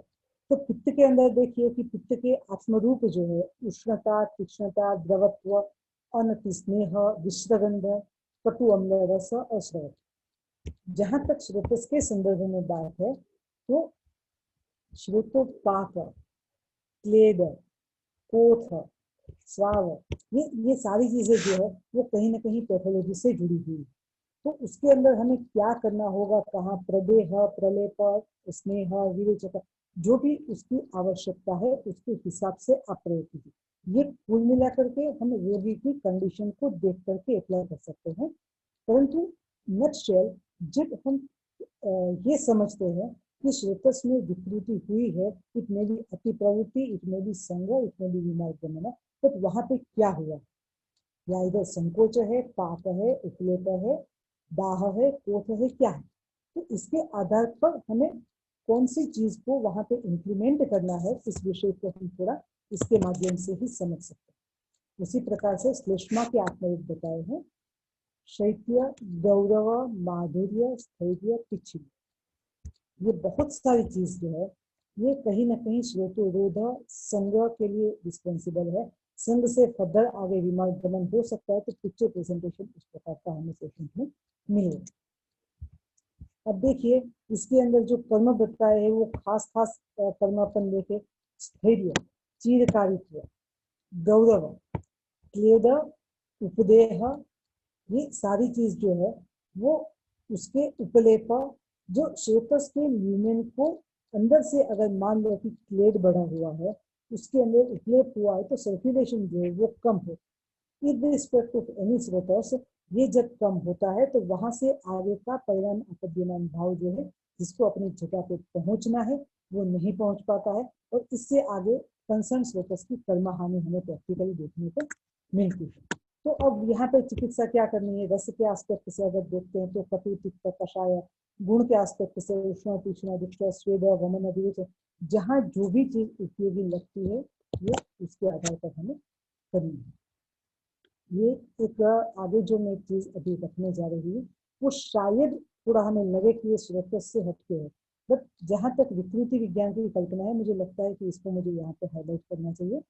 तो पित्त के अंदर देखिए कि पित्त के आत्मरूप जो है उष्णता, तीक्ष्णता, द्रवत्व, अनति स्नेह, विश्रगंध, कटु अम्ल रस अश्रवत। जहां तक श्रोतस के संदर्भ में बात है तो श्रोतोपाक, क्लेद, कोथ, स्वाव, ये सारी चीजें जो है वो कहीं ना कहीं पैथोलॉजी से जुड़ी हुई है। तो उसके अंदर हमें क्या करना होगा, कहाँ प्रदेह, प्रलेप, स्नेह, विवेचक, जो भी उसकी आवश्यकता है उसके हिसाब से आप प्रयोग कीजिए। ये कुल मिला करके हम रोगी की कंडीशन को देख करके अप्लाई कर सकते हैं। परंतु नटशेल जब हम ये समझते हैं कि श्रोतस में विकृति हुई है, इट में भी अति प्रवृत्ति, इट में भी संग, इट में भी विमार्गमन, तो वहां पे क्या हुआ, या इधर संकोच है, पाक है, उपलेप है, दाह है, कोथ है, क्या है। तो इसके आधार पर हमें कौन सी चीज को वहां पे इंप्लीमेंट करना है, इस विषय को हम थोड़ा इसके माध्यम से ही समझ सकते हैं। उसी प्रकार से श्लेष्मा के आत्मरूप बताए हैं, शैत्य, गौरव, माधुर्य, स्थैर्य, पिछिल, ये बहुत सारी चीज जो है ये कहीं ना कहीं श्रोतोरोध संग्रह के लिए रिस्पॉन्सिबल है। संघ से फर्दर आगे विमार्गमन हो सकता है, तो पिक्चर प्रेजेंटेशन इस प्रकार का हमें सेशन में मिलेगा। अब देखिए इसके अंदर जो कर्म बताए हैं वो खास खास कर्म अपन देखे, स्थैर्य, चिरकारित्व, गौरव, क्लेद, उपदेह, ये सारी चीज जो है वो उसके उपलेप, जो श्रोतस के ल्यूमेन को अंदर से अगर मान लो कि क्लेड बढ़ा हुआ है, उसके अंदर उपलेप हुआ है, तो सर्कुलेशन जो है वो कम हो। विद रिस्पेक्ट ऑफ एनी श्रोतस, ये जब कम होता है तो वहां से आगे का परिणाम अपद्यमान भाव जो है जिसको अपनी जगह पे पहुंचना है वो नहीं पहुंच पाता है, और इससे आगे कंसर्न श्रोतस की कर्म हानि हमें प्रैक्टिकली देखने को मिलती है। तो अब यहाँ पे चिकित्सा क्या करनी है, रस के एस्पेक्ट से अगर देखते हैं तो कटु, तिक्त, कषाय, गुण के एस्पेक्ट से उष्ण, तीक्ष्ण, दुष्ट, स्वेद, वमन, विवेचन, जहाँ जो भी चीज उपयोगी लगती है वो उसके आधार पर हमें करनी है। ये एक आगे जो मैं चीज अभी रखने जा रही हूँ वो शायद थोड़ा हमें लगे कि ये श्रोतस से हटके है, बट जहां तक विकृति विज्ञान की कल्पना है मुझे लगता है कि इसको मुझे यहाँ पे हाईलाइट करना चाहिए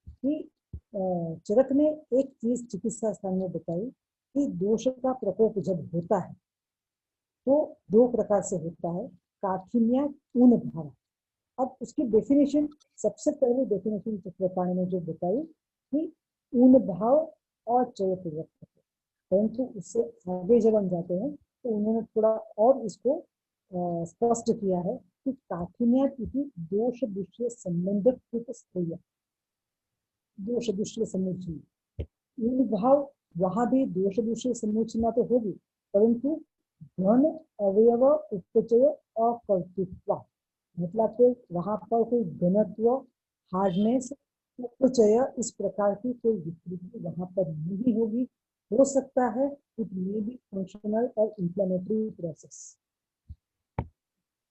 कि चरक ने एक चीज चिकित्सा स्थान में बताई कि दोष का प्रकोप जब होता है तो दो प्रकार से होता है, काठिन्य, ऊन भाव। अब उसकी डेफिनेशन, सबसे पहले डेफिनेशन चक्रपाणी ने जो बताई कि ऊन भाव और चयपूर्वक, परंतु उससे आगे जब हम जाते हैं तो उन्होंने थोड़ा और इसको स्पष्ट किया है कि काठिन्य दोष दृश्य संबंधित स्थैर्य, दोष दृश्य समुचना, ऊन भाव वहां भी दोष दृश्य समुचना तो होगी, परंतु घन, अवयव, उपचय, अकर्तृत्व, मतलब कि वहां पर कोई घनत्व, हार्डनेस, उपचय, इस प्रकार की कोई विकृति वहां पर नहीं होगी। हो सकता है इट मे बी फंक्शनल और इंफ्लेमेटरी प्रोसेस।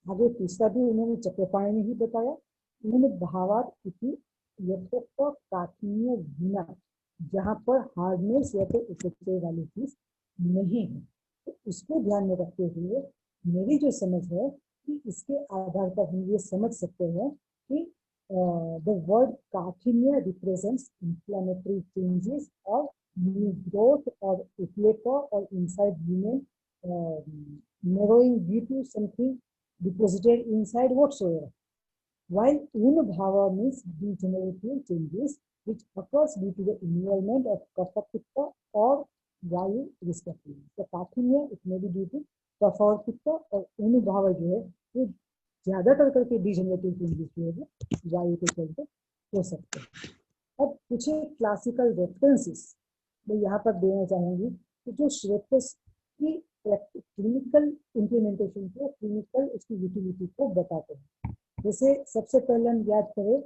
आगे तीसरा भी उन्होंने चक्रपाणी ने ही बताया, ऊन भावात इति यथोक्त काठिन्य विना, जहां पर हार्डनेस या तो उपचय वाली चीज नहीं है। तो इसको ध्यान में रखते हुए मेरी जो समझ है कि इसके आधार पर हम ये समझ सकते हैं कि the word काठिन्य represents inflammatory changes or new growth or upleper or inside lumen narrowing due to something deposited inside whatsoever, while unbhava means degenerative changes which occurs due to the involvement of kapha, pitta or vayu respectively. तो काठिन्य it may be due to kapha और पित्त, और unbhava जो है वो ज्यादातर करके डिजेनरेटिव चेंजेस जो है वायु के चलते हो सकते हैं। अब कुछ क्लासिकल रेफरेंसेस मैं यहाँ पर देना चाहूंगी कि जो श्रोतस की क्लिनिकल इम्प्लीमेंटेशन को, क्लिनिकल उसकी यूटिलिटी को बताते हैं। जैसे सबसे पहले हम याद करें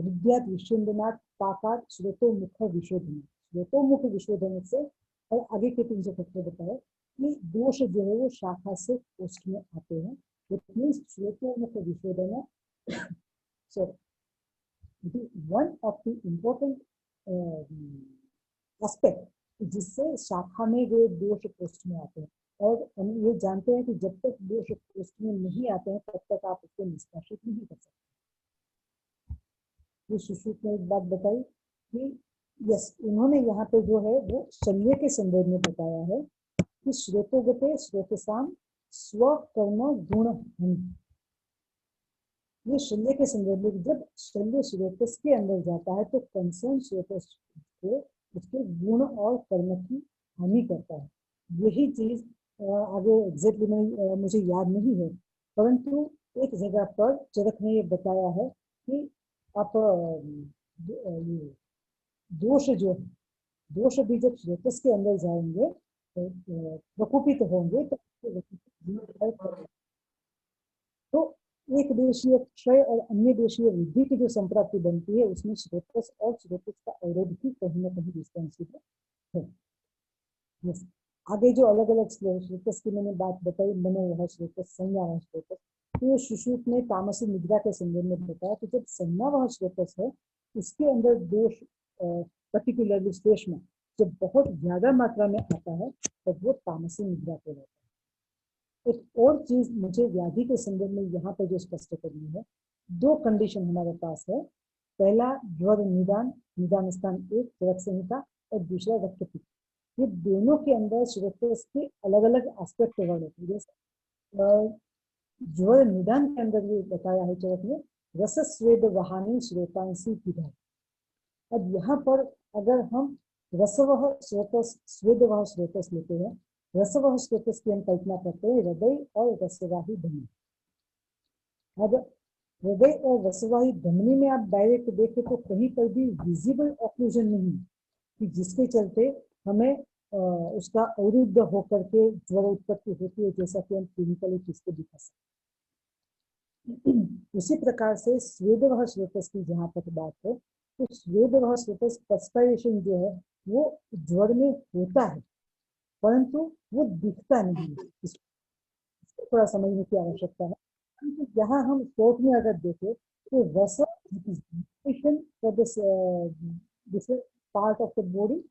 विद्यात विश्वेन्द्रनाथ पाकात श्रोतोमुख विशोधन, श्रोतोमुख विशोधन से और आगे के 3 चैप्टर बताए कि दोष जो है वो शाखा से कोष्ठ में आते हैं। It means श्रोतोमुख विशोधन, so it is one of the important aspect जिससे शाखा में वो दोष कोष्ठ में आते हैं, और हम ये जानते हैं कि जब तक दोष कोष्ठ में नहीं आते हैं तब तक आप उसको निष्कासित नहीं कर सकते। ये सुश्रुत ने एक बात बताई कि यस, इन्होंने यहाँ पे जो है वो शल्य के संदर्भ में बताया है कि श्रोतोगते श्रोतसाम स्वकर्म गुण हनि। ये शल्य के संदर्भ में, जब शल्य श्रोतस के अंदर जाता है तो कंसर्न श्रोतस को उसके गुण और कर्म की हानि करता है। यही चीज आगे एग्जैक्टली मुझे याद नहीं है, परंतु एक जगह पर चरक ने ये बताया है कि आप ये दोष जो है, दोष भी जब श्रोतस के अंदर जाएंगे तो प्रकोपित होंगे तो एक देशीय क्षय और अन्य देशीय वृद्धि की जो संप्राप्ति बनती है उसमें श्रोतस और श्रोतस का अवरोध भी कहीं ना कहीं रिस्पॉन्सिबल है। yes. आगे जो अलग अलग श्रोतस की मैंने बात बताई, मनोवह श्रोतस, संज्ञावह श्रोतस, तो ये सुश्रुत ने तामसी निद्रा के संदर्भ में बताया कि जब संज्ञावह श्रोतस है उसके अंदर दोष पर्टिकुलरली स्पेश में जब बहुत ज्यादा मात्रा में आता है तब वो तामसी निद्रा को रहता है। एक और चीज मुझे व्याधि के संदर्भ में यहाँ पर जो स्पष्ट करनी है, दो कंडीशन हमारे पास है। पहला ज्वर निदान, निदान स्थान 1 चरक संहिता, और दूसरा रक्तपित्त। ये दोनों के अंदर श्रोतस के अलग अलग एस्पेक्ट वर्ड होते हैं। जैसे ज्वर निदान के अंदर ये बताया है चरक में, रस स्वेद वहानी श्रोतांसी पिधा। अब यहाँ पर अगर हम रसवह स्रोतस स्वेदवह स्रोतस लेते हैं, रसवह स्रोतस की हम कल्पना करते हैं हृदय और रसवाही धमनी। अब हृदय और रसवाही धमनी में आप डायरेक्ट देखें तो कहीं पर भी विजिबल ऑक्लूजन नहीं कि जिसके चलते हमें उसका अवरुद्ध होकर के ज्वर उत्पत्ति होती है, जैसा कि हम क्लिनिकली किसको दिखा सकते। उसी प्रकार से स्वेदवह स्रोतस की जहाँ तक बात है तो स्वेदवह स्रोतस पर्सपायरेशन जो है वो ज्वर में होता है परंतु वो दिखता नहीं है, इसको थोड़ा समझने की आवश्यकता है। यहाँ हम शॉर्ट में अगर देखें तो rasa for this part of the body,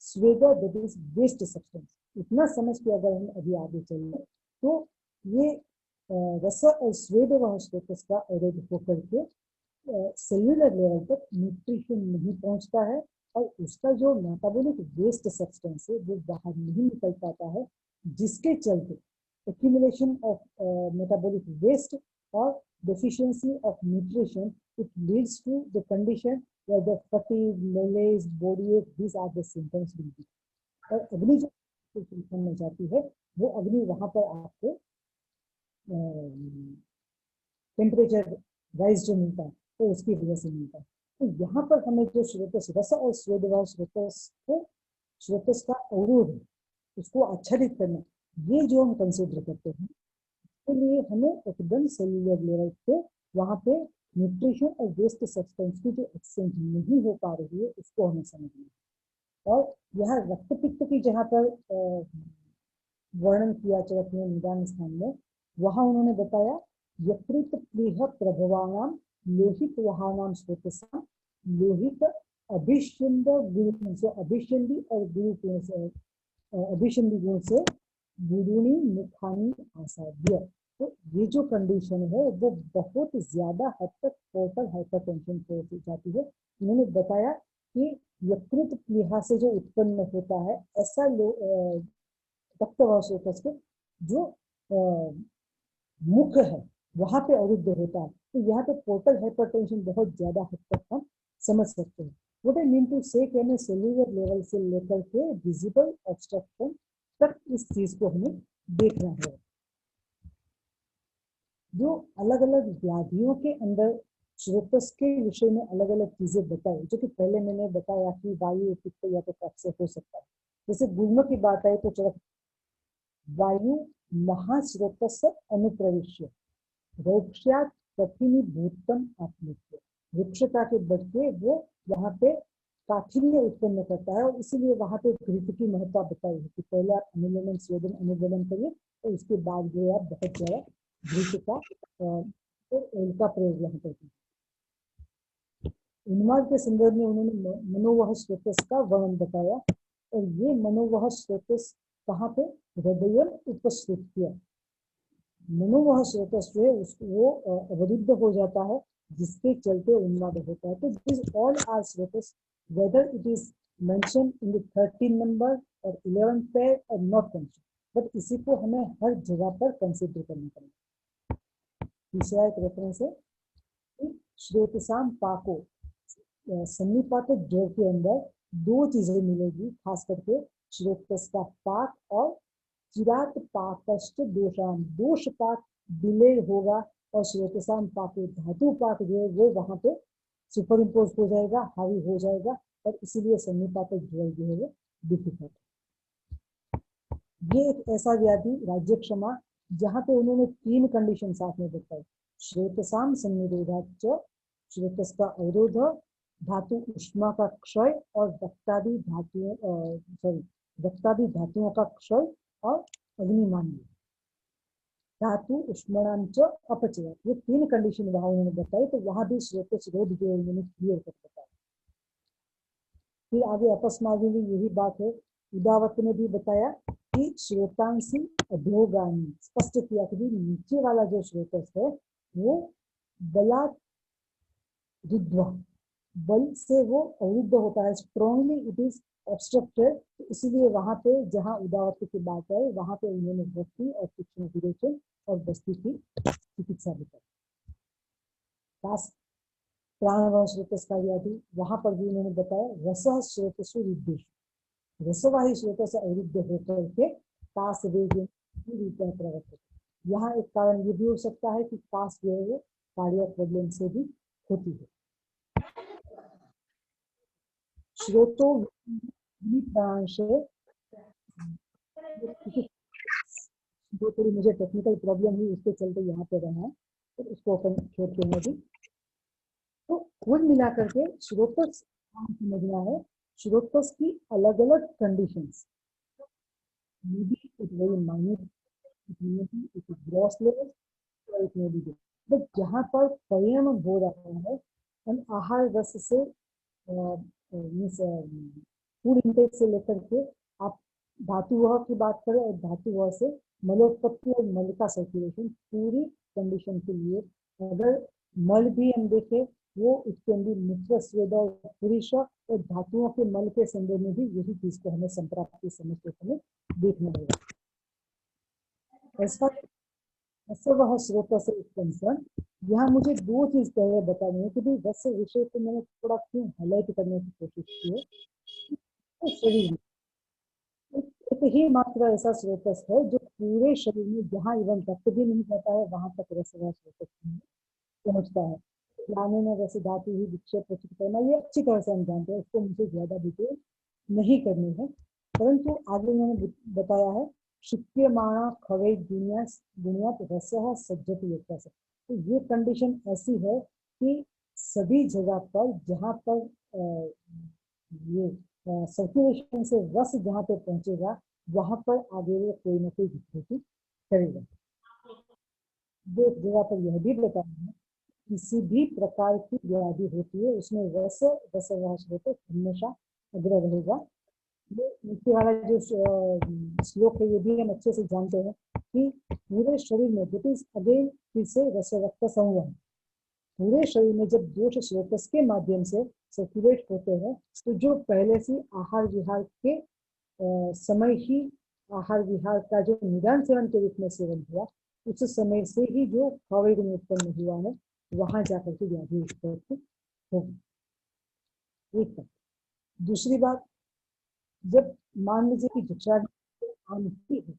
sveda that is waste substance. इतना समझ के अगर हम अभी आगे चलें तो ये रस और स्वेदवह स्रोतस का अवरोध होकर के सेल्यूलर लेवल तक न्यूट्रिशन नहीं पहुंचता है और उसका जो मेटाबॉलिक वेस्ट सब्सटेंस है वो बाहर नहीं निकल पाता है, जिसके चलते accumulation of metabolic waste or deficiency of nutrition, it leads to the condition where the fatigue, malaise, body ache, these are the symptoms will be। और अग्नि जो सिम्टम में जाती है वो अग्नि वहां पर आपको टेम्परेचर राइज जो मिलता है तो उसकी वजह से मिलता है। तो यहाँ पर हमें जो श्रोतस रस और स्वेदवह स्रोतस को श्रोतस का अवरोध है उसको आच्छादित करना, ये जो हम कंसिडर करते हैं उसके लिए हमें एकदम सेल्यूलर लेवल पे वहाँ पे न्यूट्रिशन और वेस्ट सब्सटेंस की जो एक्सचेंज नहीं हो पा रही है उसको हमें समझना है। और यहाँ रक्तपित्त की जहाँ पर वर्णन किया चरक ने निदान स्थान में, वहाँ उन्होंने बताया यकृत प्लीह प्रभवानाम लोहित वहानाम स्रोतसाम लोहित अभिष्यंद गुरु से, अभिष्यंदी और गुरु से, अभिषंदी गुण से गुरुणी मुखानी आसाध्य। तो ये जो कंडीशन है वो बहुत ज्यादा हद तक पोर्टल हाइपरटेंशन को जाती है। उन्होंने बताया कि यकृत प्लीहा से जो उत्पन्न होता है ऐसा रक्तवाह स्रोतस के जो मुख है वहां पे अवरुद्ध होता है। तो यहाँ पे पोर्टल हाइपरटेंशन बहुत ज्यादा हद तक हम समझ सकते हैं। What I mean to say कि हमें सेल्यूलर लेवल से लेकर के विजिबल ऑब्स्ट्रक्शन तक इस चीज को हमें देखना है। जो अलग अलग व्याधियों के अंदर श्रोतस के विषय में अलग अलग चीजें बताई, जो कि पहले मैंने बताया कि वायु पित्त या तो कफ से हो सकता है। जैसे गुल्म की बात आई तो चरक वायु महाश्रोतस अनुप्रविश्य रोक्षात कठिनी भूतम आत्मित्य, वृक्षता के बढ़ के वो वहां पे काठिन्य उत्पन्न करता है और इसीलिए वहां पे घृत की महत्ता बताई है कि पहले आप अनुलोम स्वेदन अनुलोम करिए और उसके बाद जो आप बहुत ज्यादा घृत का ऑयल का प्रयोग यहाँ करते हैं। उन्माद के संदर्भ में उन्होंने मनोवह स्रोतस का वर्णन बताया और ये मनोवह स्रोतस कहाँ पे हृदय उपस्थित किया। मनोवह स्रोतस जो है वो अवरुद्ध हो जाता है जिसके चलते उन्माद होता है। तो दिस ऑल आर स्रोतस whether it is mention in the 13 number और 11 पेयर और नॉट मेंशन, बट इसी को हमें हर जगह पर कंसिडर करना पड़ेगा। तीसरा एक रेफरेंस है श्रोतसाम पाको, सन्निपातक जोड़ के अंदर दो चीजें मिलेगी, खास करके श्रोतस का पाक और चिरात पाकष्ट दोषाम, दोष पाक डिले होगा और श्रोतसाम पाको धातु पाक जो है वो वहां पे सुपर इम्पोज हो जाएगा, हावी हो जाएगा, और इसीलिए सन्निपातक जोड़ जो है वो डिफिकल्ट। ये एक ऐसा व्याधि राज्य क्षमा जहां पे उन्होंने 3 कंडीशन साथ में बताई, श्रोतसाम सन्निरोधाच, श्रोतस का अवरोध, धातु उष्मा का क्षय और रक्तादि धातुओं का क्षय और अग्निमान्य धातु उष्मणांच अपचय, ये 3 कंडीशन वहां उन्होंने बताई, तो वहां भी श्रोतस रोध जो उन्होंने क्लियर कर बताया। फिर आगे अपस्मादि में यही बात है, उदावत ने भी बताया कि श्रोतांसी अधोगामी, स्पष्ट किया कि नीचे वाला जो श्रोतस है वो बलात् रुद्ध, बल से वो अवरुद्ध होता है, स्ट्रॉन्गली इट इज ऑब्स्ट्रक्टेड, तो इसीलिए वहां पे जहां उदावत की बात है वहां पे उन्होंने बस्ती और तीक्ष्ण विरेचन और बस्ती की चिकित्सा बताई। प्राणवायु श्रोतस का व्याधि वहां पर भी उन्होंने बताया रसः श्रोतसु रुद्धेषु, रसवाही स्रोत से अवरुद्ध होकर के कास वेग प्रवृत्त। यहाँ एक कारण ये भी हो सकता है कि कास जो है वो कार्डियक प्रॉब्लम से भी होती है। श्रोतो जो थोड़ी मुझे टेक्निकल प्रॉब्लम हुई उसके चलते यहाँ पे रहा है, तो उसको अपन छोड़ते हैं अभी। तो कुल मिलाकर के श्रोतस समझना है, श्रोतस की अलग अलग conditions, maybe it very minute, it may be it is gross level or it may be big, but जहाँ पर परिणाम हो रहा है हम आहार रस से फूड इंटेक से लेकर के आप धातुवह की बात करें और धातुवह से मलोत्पत्ति और मल का सर्कुलेशन पूरी कंडीशन के लिए, अगर मल भी हम देखें वो उसके अंदर मूत्र स्वेद और पुरुष और धातुओं के मल के संदर्भ में भी यही चीज को हमें संप्राप्ति समझते समय देखना होगा। ऐसा वह स्रोत से कंसर्न, यहाँ मुझे 2 चीज पहले बतानी है कि भाई रस विषय को मैंने थोड़ा क्यों हाईलाइट करने की कोशिश की है। तो शरीर में एक ही मात्र ऐसा स्रोतस है जो पूरे शरीर में जहाँ इवन रक्त भी नहीं जाता है वहां तक रस वह स्रोतस पहुंचता है। लाने में वैसे धातु ही विक्षेप प्रस्तुत करना ये अच्छी तरह से हम जानते हैं, उसको मुझे ज्यादा डिटेल नहीं करनी है, परंतु आगे मैंने बताया है शुक्यमाणा खवे गुणियात रसः सज्जति एक से, तो ये कंडीशन ऐसी है कि सभी जगह पर जहाँ पर ये सर्कुलेशन से रस जहाँ पे पहुंचेगा वहां पर आगे वो कोई ना कोई विकृति करेगा। वो जगह पर यह भी बताना है किसी भी प्रकार की व्याधि होती है उसमें रसवास होते हमेशा अग्र रहेगा। ये नीचे वाला जो श्लोक है ये भी हम अच्छे से जानते हैं कि पूरे शरीर में दिट इज अगेन फिर से रस रक्त संवहन, पूरे शरीर में जब दोष स्रोतस के माध्यम से सर्कुलेट होते हैं तो जो पहले से आहार विहार के समय ही आहार विहार का जो निदान सेवन के रूप में सेवन हुआ उस समय से ही जो खवे गुण उत्पन्न हुआ है वहां जाकर के व्याधि उत्पत्ति होगी। एक बात। दूसरी बात, जब मान लीजिए कि जठराग्नि आम ही है,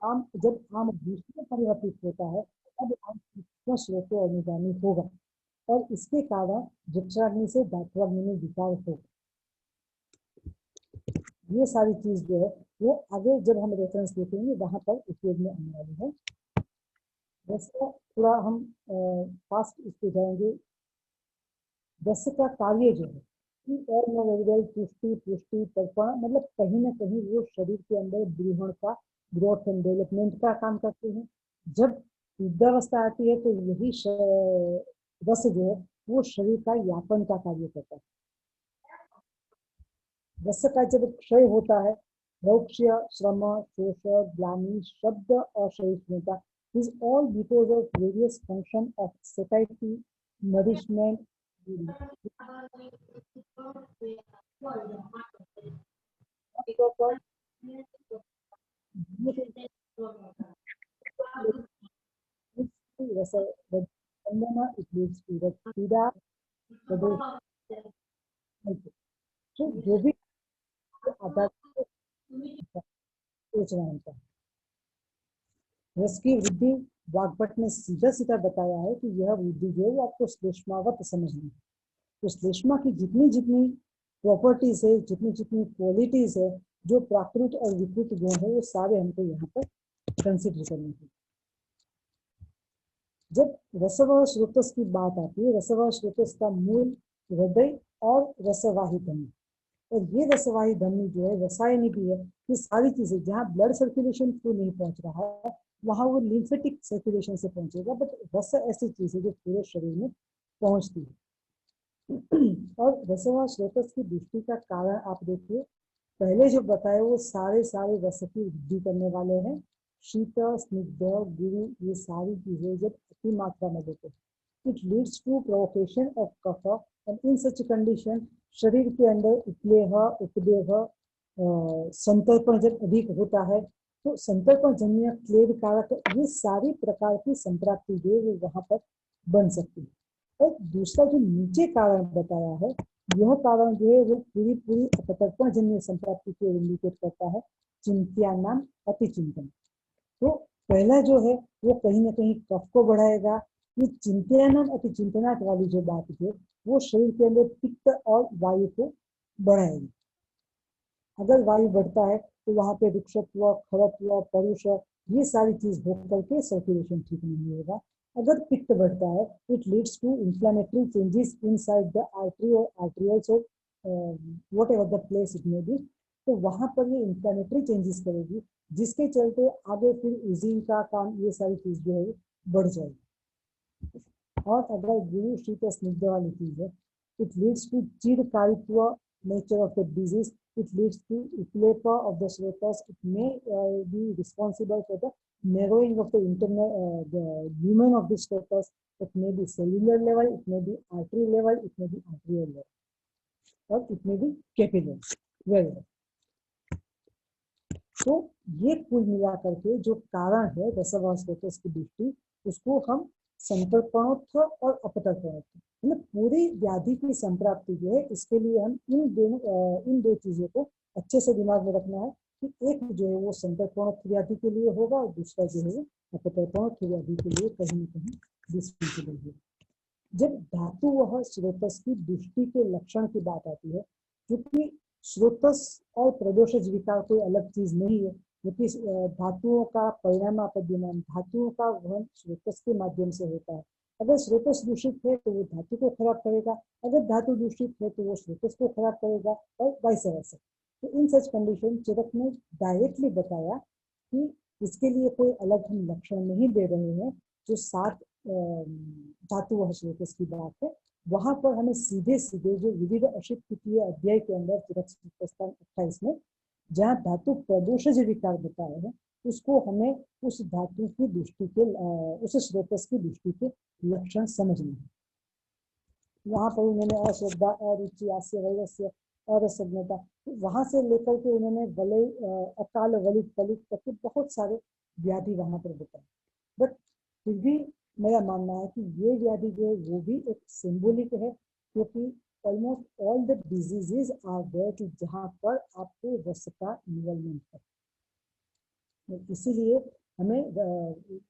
आम जब आम दूसरे परिवर्तित होता है तब आम स्रोतो अनुगामी होगा और इसके कारण जठराग्नि से दात्राग्नि में विकार होगा। ये सारी चीज जो है वो आगे जब हम रेफरेंस देखेंगे वहां पर उपयोग में आने वाली है। वैसे थोड़ा हम फास्ट इसको जाएंगे। रस का कार्य जो है पुष्टि पुष्टि तर्पण, मतलब कहीं ना कहीं वो शरीर के अंदर ब्रूहण का ग्रोथ एंड डेवलपमेंट का काम करते हैं। जब वृद्धावस्था आती है तो यही रस जो है वो शरीर का यापन का कार्य करता है। रस का जब क्षय होता है रौक्ष्य श्रम शोष ग्लानि शब्द और सहिष्णुता is all because of various function of satiety, nourishment, it leads to the पीड़ा प्रदोष तो जो भी आधार सोचना होता है। रस की वृद्धि वाग्भट ने सीधा सीधा बताया है कि यह वृद्धि जो है आपको श्लेष्मावत समझना है। तो श्लेष्मा की जितनी जितनी प्रॉपर्टीज है, जितनी जितनी क्वालिटीज है, जो प्राकृत और विकृत गुण है, वो सारे हमको यहाँ पर कंसिडर करने हैं। जब रसवह स्रोतस की बात आती है, रसवह स्रोतस का मूल हृदय और रसवाही धमनी, और ये रसवाही धमनी जो है रसायनिक भी है। ये सारी चीजें जहाँ ब्लड सर्कुलेशन थ्रू नहीं पहुंच रहा है, वहां वो लिम्फेटिक सर्कुलेशन से पहुंचेगा, बट रस ऐसी चीज है जो पूरे शरीर में पहुंचती है। और रसवह स्रोतस की दृष्टि का कारण आप देखिए, पहले जो बताए वो सारे रस की वृद्धि करने वाले हैं। शीत, स्निग्ध, गुरु, ये सारी चीजें जब अति मात्रा में देते हैं, it leads to provocation of kapha, and in such condition शरीर के अंदर उपलेह, उपदेह, संतर्पण जब अधिक होता है तो संतर्पण जन्य क्लेद कारक, ये सारी प्रकार की संप्राप्ति जो है वहां पर बन सकती है। और दूसरा जो नीचे कारण बताया है, यह कारण जो है वो पूरी अपतर्पण जन्य संप्राप्ति को इंडिकेट करता है, चिंत्या नाम अतिचिंतन। तो पहला जो है वो कहीं ना कहीं कफ को बढ़ाएगा। ये चिंत्या नाम अतिचिंतनात् वाली जो बात है वो शरीर के अंदर पित्त और वायु को बढ़ाएगी। अगर वायु बढ़ता है तो वहां पे रुक्षत्व, खरत्व, परुष, ये सारी चीज होकर के सर्कुलेशन ठीक नहीं होगा। अगर पित्त बढ़ता है, it leads to inflammatory changes inside the artery और आर्टरियल्स और whatever the place it may be, तो वहां पर ये इंफ्लेमेटरी चेंजेस करेगी, जिसके चलते आगे फिर ईजिंग का काम, ये सारी चीज जो है बढ़ जाएगी। और अगर गुरु शीत स्निग्ध वाली चीज है, इट लीड्स टू चिरकारित्व nature of the disease, it leads to uplepa of the srotas, it may be responsible for the narrowing of the internal the lumen of the srotas, it may be cellular level, it may be artery level, it may be arterial level, or it may be capillary well. तो ये कुल मिलाकर के जो कारण है रसवह स्रोतस की दृष्टि, उसको हम संतर्पणोत्व और अपतर्पणोत्व, मतलब पूरी व्याधि की संप्राप्ति जो है, इसके लिए हम इन दो चीजों को अच्छे से दिमाग में रखना है कि एक जो है वो संतर्पणोत्व व्याधि के लिए होगा और दूसरा जो है अपतर्पणोत्व व्याधि के लिए कहीं ना कहीं रिस्पॉन्सिबल है। जब धातु वह स्रोतस की दृष्टि के लक्षण की बात आती है, क्योंकि स्रोतस और प्रदोषज विकार कोई अलग चीज नहीं है, क्योंकि धातुओं का परिणामापद्यमान, धातुओं का वहन स्रोतस के माध्यम से होता है। अगर स्रोतस दूषित है तो वो धातु को खराब करेगा, अगर धातु दूषित है तो वो स्रोतस को खराब करेगा, और वाइस वर्सा। तो इन सच कंडीशन चरक ने डायरेक्टली बताया कि इसके लिए कोई अलग हम लक्षण नहीं दे रहे हैं। जो 7 धातु वह स्रोतस की बात है, वहां पर हमें सीधे जो विविध अशिक्षितीय अध्याय के अंदर चरक प्रस्थान 28 में जहाँ धातु प्रदोषज विकार बताए हैं, उसको हमें उस धातु की दृष्टि के उस स्रोतस की दृष्टि के लक्षण समझने हैं। वहां पर उन्होंने अश्रद्धा, अरुचि, आस्य, वैरस्य, अरसज्ञता, वहां से लेकर के उन्होंने वलय, अकाल, वलित, पलित तक के बहुत सारे व्याधि वहां पर बताए। बट फिर भी मेरा मानना है कि ये व्याधि जो है वो भी एक सिंबॉलिक है, क्योंकि almost all the diseases are there too जहाँ पर आपको रस का इन्वॉल्वमेंट है। इसीलिए हमें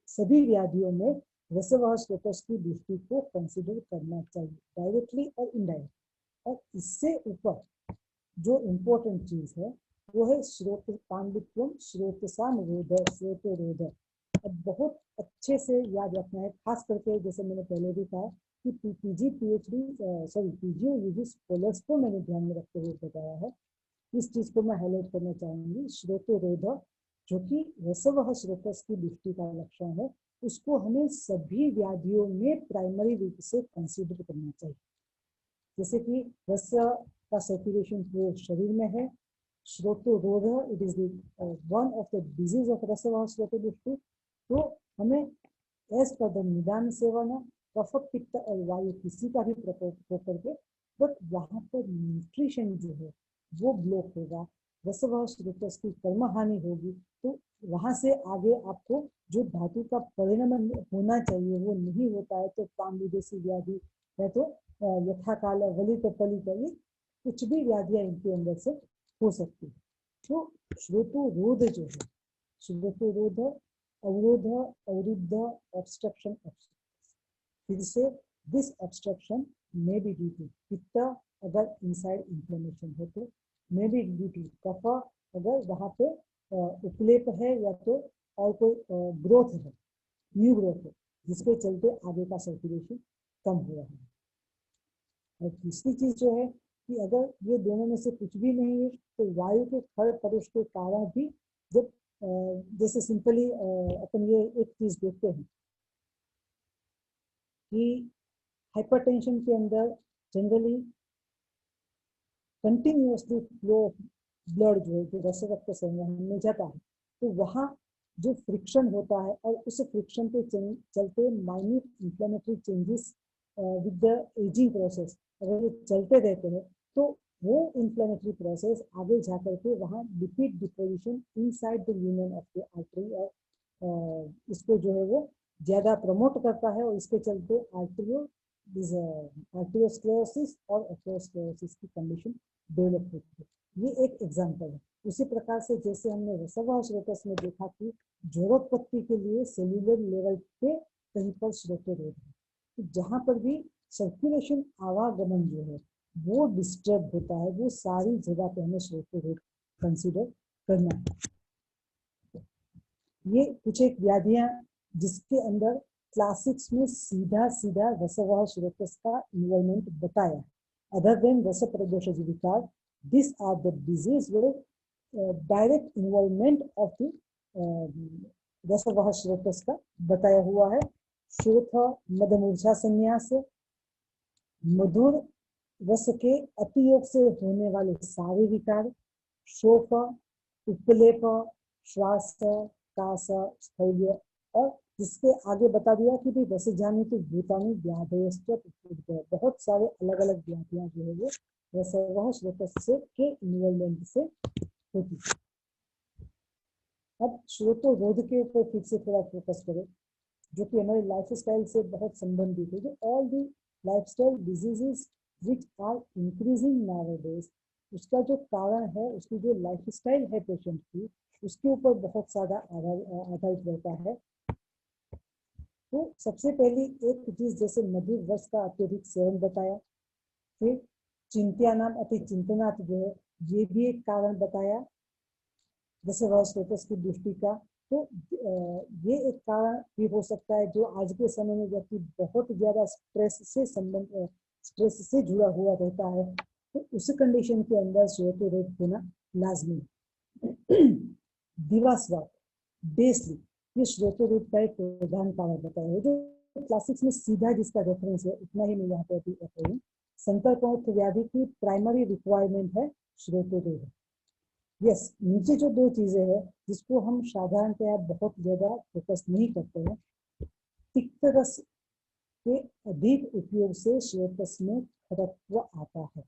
सभी व्याधियों में रसवह स्रोतस की दृष्टि को कंसिडर करना चाहिए, डायरेक्टली और इनडायरेक्ट। और इससे ऊपर जो इम्पोर्टेंट चीज है वो है श्रोत पांडित्यम, श्रोतसाम रोध, श्रोतरोध। अब बहुत अच्छे से याद रखना है, खास करके जैसे मैंने पहले भी कहा कि पीजी और यूजी स्कॉलर्स को मैंने ध्यान में रखते हुए बताया है। इस चीज को मैं हाईलाइट करना चाहूंगी। श्रोतरोध जो कि रसवह स्रोतस की दृष्टि का लक्षण है, उसको हमें सभी व्याधियों में प्राइमरी रूप से कंसीडर करना चाहिए। जैसे कि रस का सर्कुलेशन पूरे शरीर में है, श्रोतरोध it is one of the disease of रसवह स्रोत दृष्टि। तो हमें एज पर द निदान सेवन कफ, पित्त और वायु किसी का भी प्रकोप होकर के बट वहां पर न्यूट्रिशन जो है वो ब्लॉक होगा, रसवह स्रोतस की कर्म हानि होगी, तो वहां से आगे आपको जो धातु का परिणमन होना चाहिए वो नहीं होता है, तो पाम विदेशी व्याधि है, तो यथाकाल वलित फलित, ये कुछ भी व्याधियां इनके अंदर से हो सकती है। तो श्रोतोरोध जो है, श्रोतोरोध, अवरोध, अवरुद्ध, ऑब्स्ट्रक्शन, फिर से this obstruction may be due to pitta, अगर इनसाइड इंफ्लेमेशन है तो, may be due to kapha, अगर वहां पे उपलेप है या तो और कोई ग्रोथ है, न्यू ग्रोथ है, जिसके चलते आगे का सर्कुलेशन कम हो रहा है। और तीसरी चीज जो है कि अगर ये दोनों में से कुछ भी नहीं है तो वायु के खर प्रवेश के कारण भी, जब जैसे सिंपली अपन ये एक चीज देखते हैं कि हाइपरटेंशन के अंदर generally continuously flow of blood जो है, जो रक्त संवहन में जाता है, तो वहाँ जो फ्रिक्शन होता है और उस फ्रिक्शन के चलते minute inflammatory changes with the ageing process अगर ये चलते रहते हैं, तो वो इंफ्लेमेटरी प्रोसेस आगे जाकर के वहाँ lipid deposition inside the lumen of the artery, और इसको जो है वो ज्यादा प्रमोट करता है, और इसके चलते आर्टियोस्क्लेरोसिस और एथेरोस्क्लेरोसिस की कंडीशन डेवलप होती है। ये एक एग्जांपल है। उसी प्रकार से जैसे हमने रसवह स्रोतस में देखा कि ज्वरोत्पत्ति के लिए सेल्यूलर लेवल पे कहीं पर श्रोतोरोध है, तो जहां पर भी सर्कुलेशन आवागमन जो है वो डिस्टर्ब होता है, वो सारी जगह पे हमें श्रोतोरोध कंसिडर करना है। ये कुछ एक व्याधियां जिसके अंदर क्लासिक्स में सीधा सीधा रसवह स्रोतस का इन्वॉल्वमेंट बताया। अदर देन रस प्रदोष विकार, these are the disease with direct involvement of the रसवह स्रोतस का बताया हुआ है। शोथ मदमूर्छा संन्यास, मधुर रस के अतियोग से होने वाले सारे विकार, शोफ, उपलेप, श्वास, कास, स्थैर्य, और जिसके आगे बता दिया कि भी रस जानी तो भूतानी व्याधयश्च, बहुत सारे अलग अलग व्याधियां जो है वो रसवह स्रोतस से के इन्वॉल्वमेंट से होती है। अब श्रोतोरोध के ऊपर फिर से थोड़ा फोकस करें, जो कि हमारे लाइफस्टाइल से बहुत संबंधित है। जो all the lifestyle diseases which are increasing nowadays, उसका जो कारण है, उसकी जो लाइफस्टाइल है पेशेंट की, उसके ऊपर बहुत सारा आधारित रहता है। तो सबसे पहली एक चीज जैसे मधुर रस का अत्यधिक सेवन बताया, फिर चिंत्यानाम अति चिंतनात् जो है ये भी एक कारण बताया रसवह स्रोतस की दृष्टि का। तो ये एक कारण भी हो सकता है, जो आज के समय में व्यक्ति बहुत ज्यादा स्ट्रेस से जुड़ा हुआ रहता है, तो उस कंडीशन के अंदर श्रोतोरोध होना लाजमी है। दिवास्वाद, डे स्लीप, ये श्रोतोरोध का एक प्रधान कारण बताया है, जो क्लासिक्स में सीधा जिसका रेफरेंस है, उतना ही मैं यहाँ पे अभी संपर्क व्याधि की प्राइमरी रिक्वायरमेंट है श्रोतोरोध। यस, नीचे जो दो चीजें हैं जिसको हम साधारणतया बहुत ज्यादा फोकस नहीं करते हैं, तिक्त रस के अधिक उपयोग से श्रोतस में खरत्व आता है।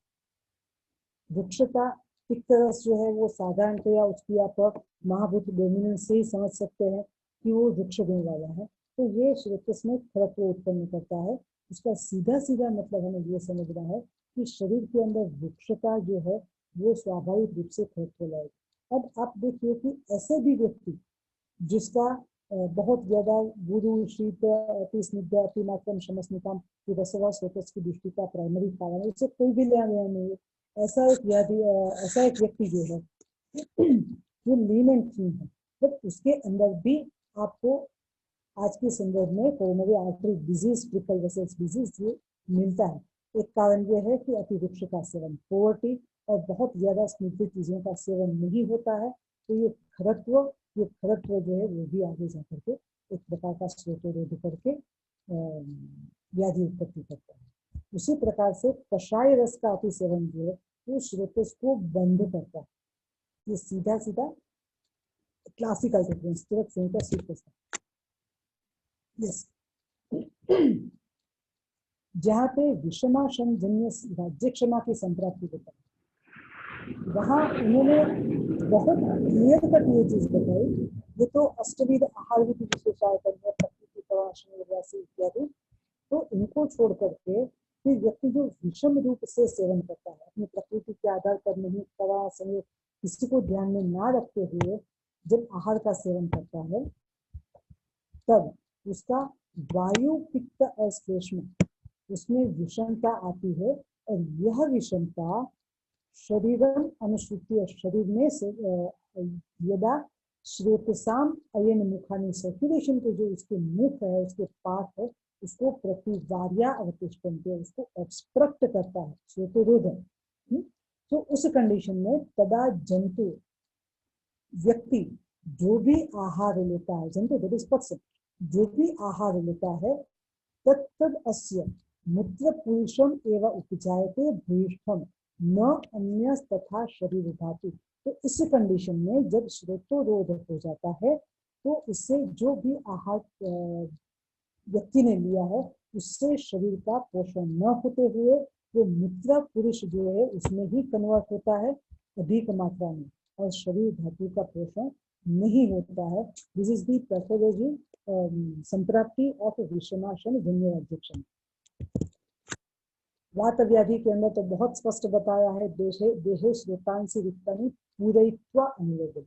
वृक्ष का तिक्त रस जो है वो साधारणतया उसकी आप महाभूत डोमिनेंस से ही समझ सकते हैं कि वो वृक्ष गुण वाला है, तो ये श्रोतस में खरत्व उत्पन्न करता है। उसका सीधा सीधा मतलब हमें ये समझना है कि शरीर के अंदर वृक्षता जो है वो स्वाभाविक रूप से खरत्व लाएगी। अब आप देखिए कि ऐसे भी व्यक्ति जिसका बहुत ज्यादा गुरु शीत अति स्निग्ध अति मात्रम शमस्मिताम की रसवह स्रोतस की दृष्टि का प्राइमरी कारण है, उससे कोई भी लेना देना नहीं है। ऐसा एक व्यक्ति जो है जो लीन एंड क्लीन है, बट उसके अंदर भी आपको आज के संदर्भ में coronary artery disease, triple vessels disease ये मिलता है। एक कारण यह है कि अतिवृक्ष का सेवन, पोवर्टी और बहुत ज्यादा स्निग्ध चीजों का सेवन नहीं होता है, तो ये खरत्व जो है वो भी आगे जाकर के एक प्रकार का श्रोतोरोध करके व्याधि उत्पत्ति करता है। उसी प्रकार से कषाय रस का अति सेवन जो है वो श्रोतस को बंद करता है। ये सीधा सीधा क्लासिकल डिफरेंस। यस, जहाँ पे विषमाशम जन्य राज्य क्षमा की संप्राप्ति बताई, वहां उन्होंने बहुत क्लियर कट ये चीज बताई। ये तो अष्टविध आहार विधि विशेषाय प्रकृति प्रवासन इत्यादि, तो इनको छोड़ करके फिर व्यक्ति जो विषम रूप से सेवन करता है, अपनी प्रकृति के आधार पर नहीं, तवा समय किसी को ध्यान में ना रखते हुए जब आहार का सेवन करता है, तब उसका वायु पित्त और श्लेष्म उसमें विषमता आती है। और यह विषमता शरीरम अनुसूती, शरीर में से यदा श्रोतसाम अयन मुखानी, सर्कुलेशन के जो उसके मुख है, उसके पार्ट है, उसको प्रतिवार्या अवतिष्ठन्ते, उसको ऑब्स्ट्रक्ट करता है, श्रोतरोध। तो उस कंडीशन में तदा जंतु, व्यक्ति जो भी आहार लेता है, जंतु दैट इज पर्सन, जो भी आहार लेता है, तत्तद अस्य मूत्र पुरुषम एवं उपजायते भूयिष्ठम न अन्य तथा शरीर धातु। तो इस कंडीशन में जब श्रोतोरोध हो जाता है, तो इससे जो भी आहार व्यक्ति ने लिया है, उससे शरीर का पोषण न होते हुए वो मूत्र पुरुष जो है उसमें ही कन्वर्ट होता है अधिक मात्रा में, और शरीर धातु का पोषण नहीं होता है। दिस इज दी पैथोलॉजी संप्राप्ति ऑफ विषमाशन जन्य राज्य। वात व्याधि के अंदर तो बहुत स्पष्ट बताया है, देहे श्रोतांसी रिक्तानि पूरयित्वा अनुवेदन,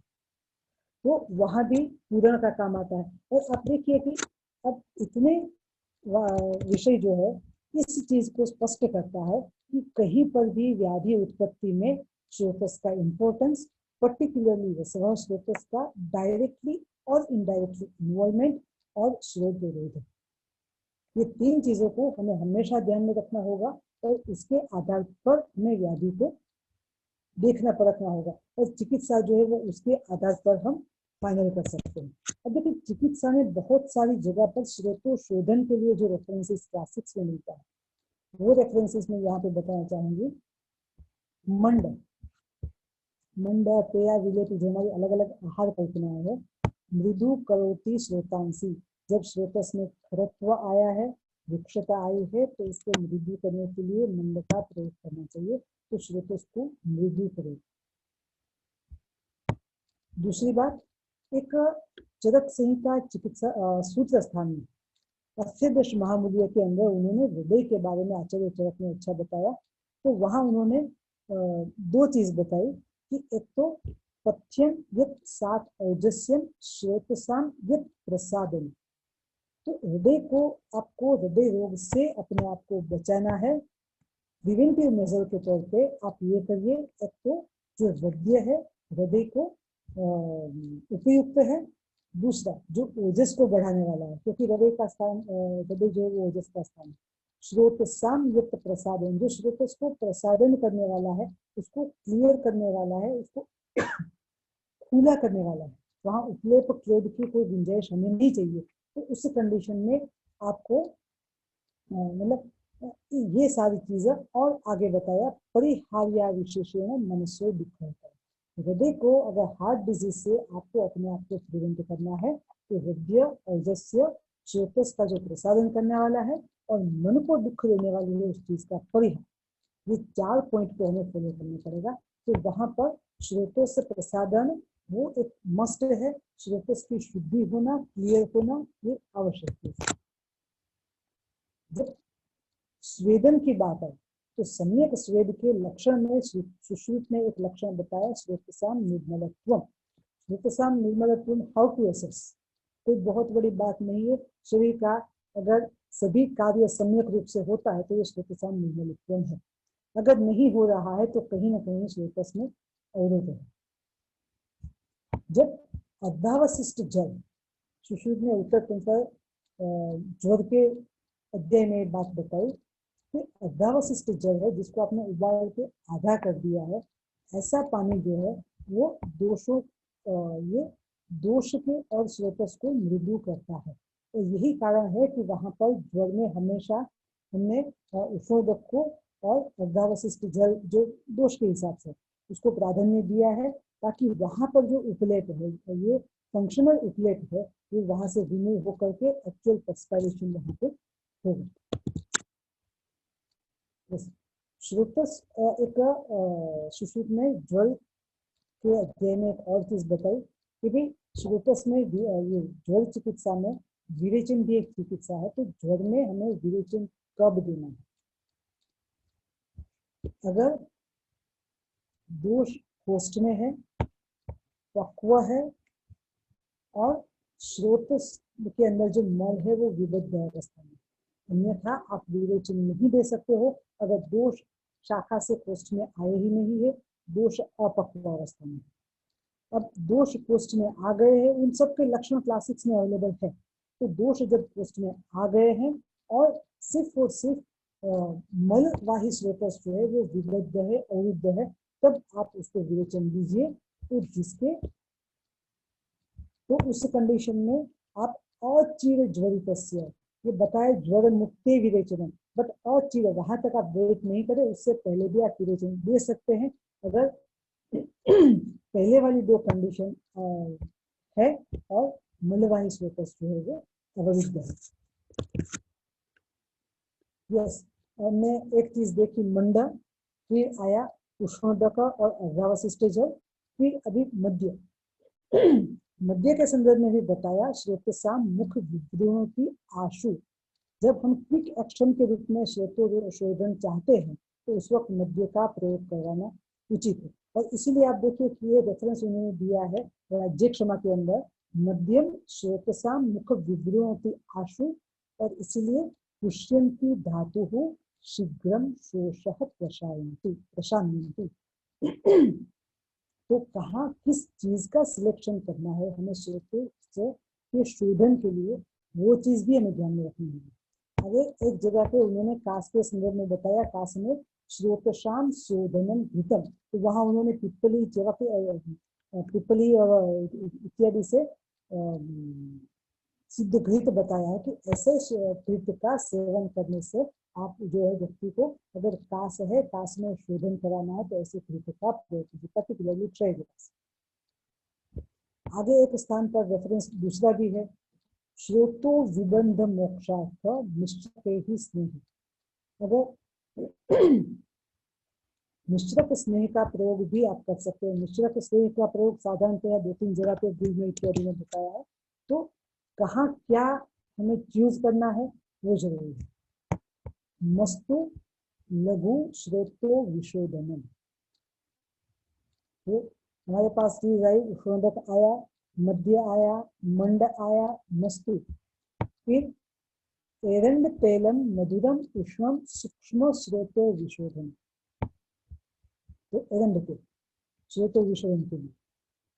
तो वहां भी पूरण का काम आता है। और आप देखिए कि अब इतने विषय जो है इस चीज को स्पष्ट करता है कि कहीं पर भी व्याधि उत्पत्ति में श्रोतस का इंपॉर्टेंस, पर्टिकुलरली वह श्रोतस का डायरेक्टली और इनडायरेक्टली इन्वॉल्वमेंट और श्रोतरोध, ये तीन चीजों को हमें हमेशा ध्यान में रखना होगा और इसके आधार पर हमें व्याधि को देखना परखना होगा, और चिकित्सा जो है वो उसके आधार पर हम फाइनल कर सकते हैं। अब देखिए चिकित्सा में बहुत सारी जगह पर श्रोतो शोधन के लिए जो रेफरेंसेस क्लासिक्स में मिलता है, वो रेफरेंसेस में यहाँ पे बताना चाहूंगी। मंड पेया विलेप, जो हमारी अलग अलग आहार कल्पनाएं है। मृदु करोति श्रोतांसी, जब श्रोतस में खरत्व आया है, वृक्षता आई है, तो इसको मृदु करने के लिए मंड का प्रयोग करना चाहिए, तो श्रोतस को मृदु करे। दूसरी बात, एक चरक संहिता चिकित्सा सूत्र स्थान में अष्टादश महामूल्य के अंदर उन्होंने हृदय के बारे में आचार्य चरक ने अच्छा बताया। तो वहां उन्होंने दो चीज बताई कि एक तो पथ्यम यत् सात औजस्यम श्रोतसाम यत् प्रसादम, तो हृदय को, आपको हृदय रोग से अपने आप को बचाना है। प्रिवेंटिव मेजर के तौर पे आप ये करिए, एक तो जो हृदय है, हृदय को उपयुक्त है। दूसरा जो ओजस को बढ़ाने वाला है, क्योंकि हृदय का स्थान, हृदय जो है वो ओजस का स्थान है। श्रोतसाम युक्त प्रसादन, जो श्रोतस को प्रसादन करने वाला है, उसको क्लियर करने वाला है, उसको खुला करने वाला है, वहां उपलेप क्लेद की कोई गुंजाइश हमें नहीं चाहिए। तो उस कंडीशन में आपको मतलब ये सारी चीजें, और आगे बताया परिहार्या विशेषण मनुष्य दुख होता है। हृदय को अगर हार्ट डिजीज से आपको अपने आप को प्रिवेंट करना है, तो हृदय औजस्य श्रोतस का जो प्रसादन करने वाला है और मन को दुख देने वाली है उस चीज का परिहार, ये 4 पॉइंट को हमें फॉलो करना पड़ेगा। तो वहां पर श्रोतस से प्रसादन वो एक मस्ट है, श्रोतस की शुद्धि होना, क्लियर होना, ये आवश्यक है। जब स्वेदन की बात है तो सम्यक स्वेद के लक्षण में सुश्रुत ने एक लक्षण बताया, श्रोतसाम निर्मलत्वम। श्रोतसाम निर्मलत्वम हाउ टू असेस, कोई बहुत बड़ी बात नहीं है। शरीर का अगर सभी कार्य सम्यक रूप से होता है तो ये श्रोतसाम निर्मलत्वम है। अगर नहीं हो रहा है तो कहीं ना कहीं श्रोतस में अवरोध है। जब अर्धावशिष्ट जल, सुश्रुत ने उत्तर तंत्र ज्वर के अध्याय में बात बताई कि अर्धावशिष्ट जल है जिसको आपने उबाल के आधा कर दिया है, ऐसा पानी जो है वो दोषों, ये दोष के और श्रोतस को मृदु करता है। तो यही कारण है कि वहां पर ज्वर में हमेशा हमने उष्णोदक को और अर्धावशिष्ट जल जो दोष के हिसाब से उसको प्राधान्य दिया है, ताकि वहां पर जो उपलेप है, ये फंक्शनल उपलेप है, ये वहां से रिमूव होकर के एक्चुअल एक्सपायरेशन वहां पे होगा। श्रोतस एक सुश्रुत ने ज्वर के अध्याय में एक और चीज बताई कि भाई श्रोतस में ये ज्वर चिकित्सा में विरेचन भी एक चिकित्सा है, तो ज्वर में हमें विरेचन कब देना है? अगर दोष कोष्ठ में है, पक्व है और स्रोतस के अंदर जो मल है वो विबद्ध अवस्था में, अन्यथा आप विरेचन नहीं दे सकते हो अगर दोष शाखा से कोष्ठ में आए ही नहीं है, दोष अपक्व अवस्था में। अब दोष कोष्ठ में आ गए हैं, उन सब के लक्षण क्लासिक्स में अवेलेबल है, तो दोष जब कोष्ठ में आ गए हैं और सिर्फ मलवाही स्रोतस जो है वो विबद्ध है, अवरुद्ध है, तब आप उसको विरेचन दीजिए। तो उस कंडीशन में आप अचिर ज्वरितस्य, ये बताए ज्वर मुक्ति विरेचन, बट अचिर वहां तक आप वेट नहीं करें, उससे पहले भी आप विरेचन दे सकते हैं अगर पहले वाली दो कंडीशन है और मलवाही स्रोतस जो है वो अवरुद्ध है। यस, हमने एक चीज देखी मंड, फिर आया उष्णोदक और अर्धावशिष्ट जल, फिर अभी मध्य। मध्य के संदर्भ में भी बताया श्रोतसाम मुख विद्रोह की आशु, जब हम क्विक एक्शन के रूप में श्रोतोशोधन चाहते हैं तो उस वक्त मध्य का प्रयोग करवाना उचित है। और इसीलिए आप देखिए कि ये रेफरेंस उन्होंने दिया है राज्य क्षमा के अंदर, मध्यम श्रोतसाम मुख विद्रोह की आशु, और इसीलिए पुष्यंती धातु शीघ्रम शोषः प्रशांति। तो कहाँ किस चीज का सिलेक्शन करना है हमें श्रोत्र के शोधन के लिए, वो चीज भी हमें ध्यान में रखनी है। आगे एक जगह पे उन्होंने कास के संदर्भ में बताया, कास में श्रोतशाम शोधनम हितम, तो वहां उन्होंने पिप्पली और इत्यादि से सिद्ध घृत बताया है कि ऐसे घृत का सेवन करने से आप जो है व्यक्ति को अगर कास है, कास में शोधन कराना है तो ऐसे घृत का प्रयोग कीजिए, पर्टिकुलरली ट्राइग्रास। आगे एक स्थान पर रेफरेंस दूसरा भी है, श्रोतो विबंध मोक्षार्थ निश्चय ही स्नेह। अगर मिश्रक स्नेह का प्रयोग भी आप कर सकते हैं। मिश्रक स्नेह का प्रयोग साधारणतः 2-3 जगह पे बीज में इत्यादि में बताया है, तो कहाँ क्या हमें चूज करना है वो जरूरी है। मस्तु लघु श्रोतो विशोधनम, तो हमारे पास चीज आई, उष्णोदक आया, मध्य आया, मंड आया, मस्तु, फिर एरंड तेलम मधुरम उष्णम सूक्ष्म श्रोतो विशोधन, तो एरंड तेल श्रोतो विशोधन के लिए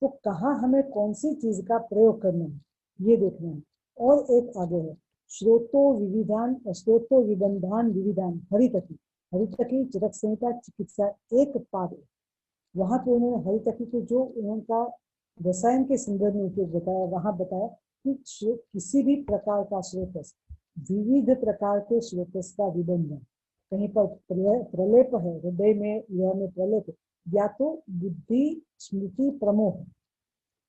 तो कहाँ हमें कौन सी चीज का प्रयोग करना है ये देखना है। और एक आगे है श्रोतो विविधान श्रोतो विबंधान विविधान हरितकी, हरितकी चरक संहिता चिकित्सा एक पाद, वहां पे उन्होंने हरितकी के जो उनका रसायन के संदर्भ में उपयोग बताया, वहां बताया कि किसी भी प्रकार का स्रोतस, विविध प्रकार के स्रोतस का विबंधन, कहीं पर प्रलेप है हृदय में, यह में प्रलेप, या तो बुद्धि स्मृति प्रमोह,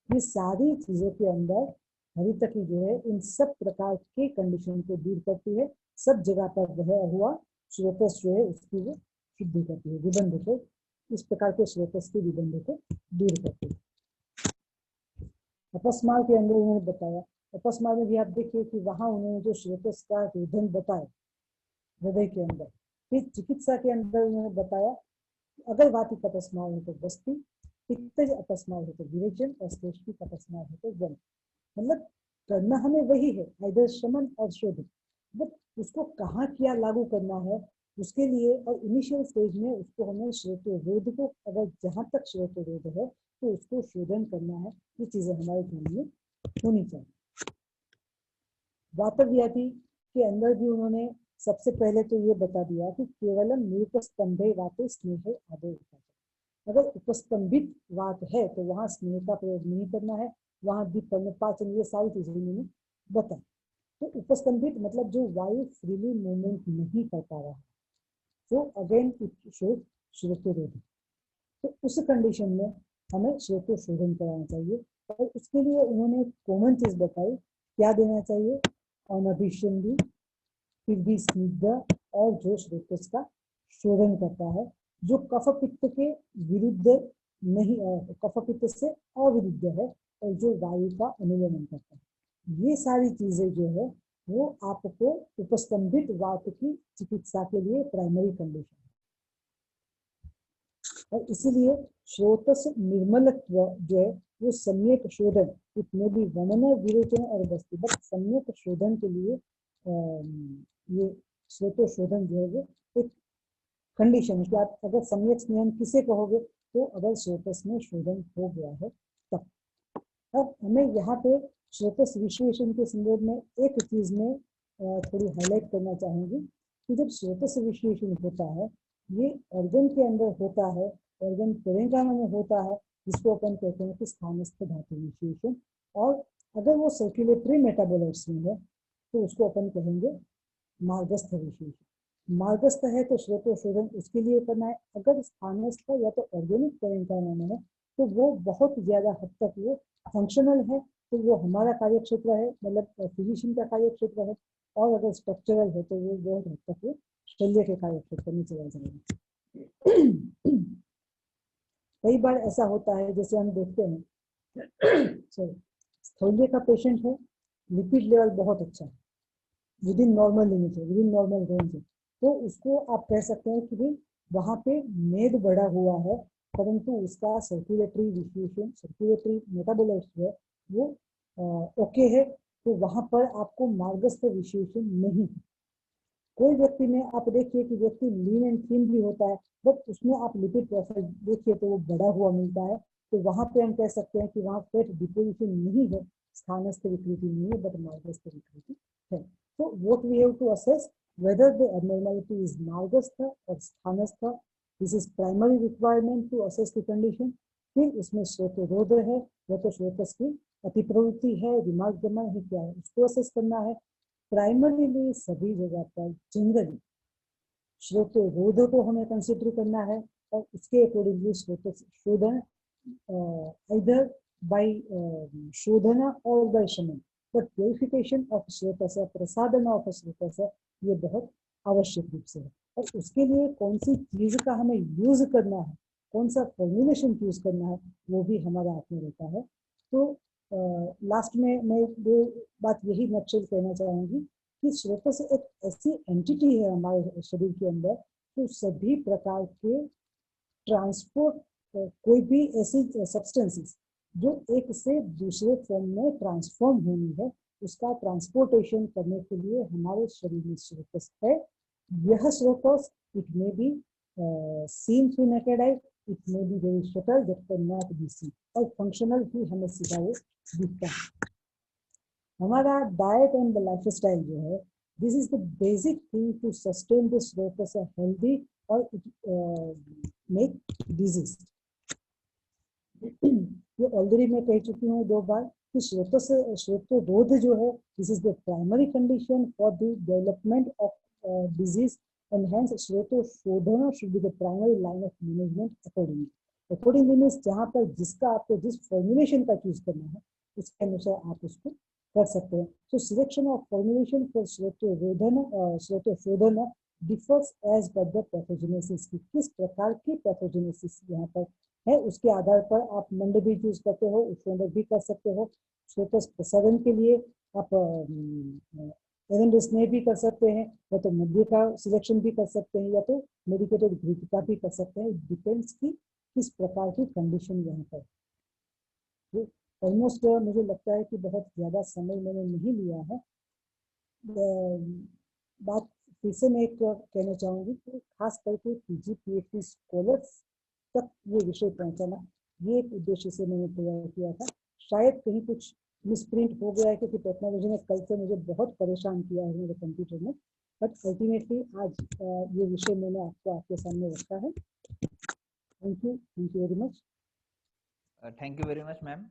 ये सारी चीजों के अंदर हरितकी जो है इन सब प्रकार के कंडीशन को दूर करती है। सब जगह पर वह हुआ स्रोतस जो है उसकी वो शुद्धि करती है, विबंध को, इस प्रकार के स्रोतस के विबंध को दूर करती है। अपस्मार के अंदर उन्होंने बताया, अपस्मार में भी आप देखिए कि वहां उन्होंने जो स्रोतस का रोधन बताया हृदय के अंदर, फिर चिकित्सा के अंदर उन्होंने बताया अगर वातिक अपस्मार हो तो बस्ती, पित्तज अपस्मार हो तो विरेचन, और श्लेष्मिक अपस्मार हो तो वन। मतलब करना हमें वही है, आइदर शमन और शोधन, बट उसको कहाँ क्या लागू करना है उसके लिए, और इनिशियल स्टेज में उसको हमें श्रोतोरोध को, अगर जहां तक श्रोतोरोध है तो उसको शोधन करना है, ये चीजें हमारे ध्यान में होनी चाहिए। वातव्याधि के अंदर भी उन्होंने सबसे पहले तो ये बता दिया कि केवलम निरुपस्तंभे वाते स्नेह आदो होता है, अगर उपस्तंभित वात है तो वहां स्नेह का प्रयोग नहीं करना है, वहां दीप पाचन, ये सारी चीजें उन्होंने बताई। तो उपस्तंभित मतलब जो वायु फ्रीली मूवमेंट नहीं कर पा रहा, तो अगेन श्रोतोरोध, तो उस कंडीशन में हमें श्रोतोशोधन कराना चाहिए। और उसके लिए उन्होंने कॉमन चीज बताई, क्या देना चाहिए, अनभिषंदी, फिर भी स्निग्ध, और जो श्रोतस का शोधन करता है, जो कफ पित्त के विरुद्ध नहीं, कफ पित्त से अविरुद्ध है, और जो वायु का अनुलोमन करता है। ये सारी चीजें जो है वो आपको उपस्तंभित वात की चिकित्सा के लिए प्राइमरी कंडीशन है। और इसीलिए स्रोतस निर्मलत्व जो है वो सम्यक शोधन, इट मे बी वमन विरोचन और बस्ती, बट सम्यक शोधन के लिए ये स्रोत शोधन जो है वो एक कंडीशन है कि आप अगर सम्यक स्नेहन किसे कहोगे, तो अगर स्रोतस में शोधन हो गया है तब। अब हमें यहाँ पे स्रोतस विश्लेषण के संदर्भ में एक चीज में थोड़ी हाईलाइट करना चाहूंगी कि जब स्रोतस विश्लेषण होता है, ये ऑर्गन के अंदर होता है, ऑर्गन पेरेंकाइमा में होता है, जिसको अपन कहते हैं कि स्थानस्थ धातु विश्लेषण। और अगर वो सर्कुलेटरी मेटाबोलाइट्स में है तो उसको अपन कहेंगे मार्गस्थ विश्लेषण। मार्गस्थ है तो स्रोत शोधन उसके लिए करना है। अगर स्थानस्थ या तो ऑर्गेनिक पेरेंकाइमा में है तो वो बहुत ज्यादा हद तक वो फंक्शनल है, तो वो हमारा कार्य क्षेत्र है, मतलब फिजिशियन का कार्य क्षेत्र है। और अगर स्ट्रक्चरल है तो वो बहुत हद तक वो शल्य के कार्य क्षेत्र में चला जाएगा। कई बार ऐसा होता है, जैसे हम देखते हैं स्थौल्य का पेशेंट है, लिपिड लेवल बहुत अच्छा है, विद इन नॉर्मल लिमिट है, विद इन नॉर्मल रेंज है, तो उसको आप कह सकते हैं कि भाई वहाँ पे मेद बढ़ा हुआ है, परंतु उसका सर्कुलेटरी विश्लेषण, सर्कुलेटरी मेटाबोलाइट्स है वो ओके है, तो वहाँ पर आपको मार्गस्थ विश्लेषण नहीं है। कोई व्यक्ति में आप देखिए कि व्यक्ति लीन एंड थीन भी होता है, बट उसमें आप लिपिड प्रोफाइल देखिए तो वो बढ़ा हुआ मिलता है, तो वहाँ पे हम कह सकते हैं कि वहाँ फैट डिपोजिशन नहीं है, स्थानस्थ विकृति नहीं है, बट मार्गस्थ विकृति है। So what we have to assess whether the abnormality is margastha or sthanastha. This is primary requirement to assess the condition. फिर उसमें श्रोतरोध है या तो श्रोतस की अतिप्रवृत्ति है, दिमाग जमा है, क्या है, उसको असेस करना है। प्राइमरीली सभी जगह पर जनरली श्रोतरोध को हमें कंसिडर करना है, और उसके अकॉर्डिंगली श्रोतस शोधन either by शोधना और by शमन, बट प्योरिफिकेशन ऑफ श्रोतस, प्रसादन ऑफ श्रोतस, ये बहुत आवश्यक रूप से है। और उसके लिए कौन सी चीज का हमें यूज करना है, कौन सा फॉर्मुलेशन यूज करना है, वो भी हमारा हाथ में रहता है। तो लास्ट में मैं दो बात यही नक्शल कहना चाहूंगी कि श्रोतस एक ऐसी एंटिटी है हमारे शरीर के अंदर, तो सभी प्रकार के ट्रांसपोर्ट, कोई भी ऐसी सब्सटेंसेस जो एक से दूसरे फॉर्म में ट्रांसफॉर्म होनी है, उसका ट्रांसपोर्टेशन करने के लिए हमारे शरीर में स्रोतस है। यह स्रोतस it may be seen through naked eye, it may be very subtle that can not be seen, और फंक्शनल ही हमें सीधा वो दिखता है। हमारा डाइट एंड लाइफस्टाइल जो है, this is the basic thing to sustain the स्रोतस हेल्दी और मेक डिजीज। ये ऑलरेडी मैं कह चुकी हूँ 2 बार कि श्रोतरोध जो है, this is the primary condition for the development of disease, and hence श्रोतशोधन should be the primary line of management accordingly. Accordingly means जहाँ पर जिसका आपको जिस फॉर्मुलेशन का चूज करना है उसके अनुसार आप उसको कर सकते हैं। So selection of formulation for श्रोतशोधन differs as per the pathogenesis, की किस प्रकार की पैथोजेनेसिस यहाँ पर है, उसके आधार पर आप मंड भी चूज करते हो, उष्णोदक भी कर सकते हो। श्रोतस प्रसारण के लिए आप स्नेह भी कर सकते हैं, या तो मध्य का सिलेक्शन भी कर सकते हैं, या तो मेडिकेटेड घृत का भी कर सकते हैं। डिपेंड्स की किस प्रकार की कंडीशन यहाँ पर। ऑलमोस्ट मुझे लगता है कि बहुत ज्यादा समय मैंने नहीं लिया है। बात फिर से मैं एक कहना चाहूंगी कि खास करके पीजी पीएचडी स्कॉलर्स तक ये विषय पहुंचाना, ये एक उद्देश्य से मैंने तैयार किया था। शायद कहीं कुछ मिसप्रिंट हो गया है, क्योंकि टेक्नोलॉजी ने कल से मुझे बहुत परेशान किया है मेरे कंप्यूटर में, बट अल्टीमेटली आज ये विषय मैंने आपको आपके सामने रखा है। Thank you very much. Thank you very much ma'am.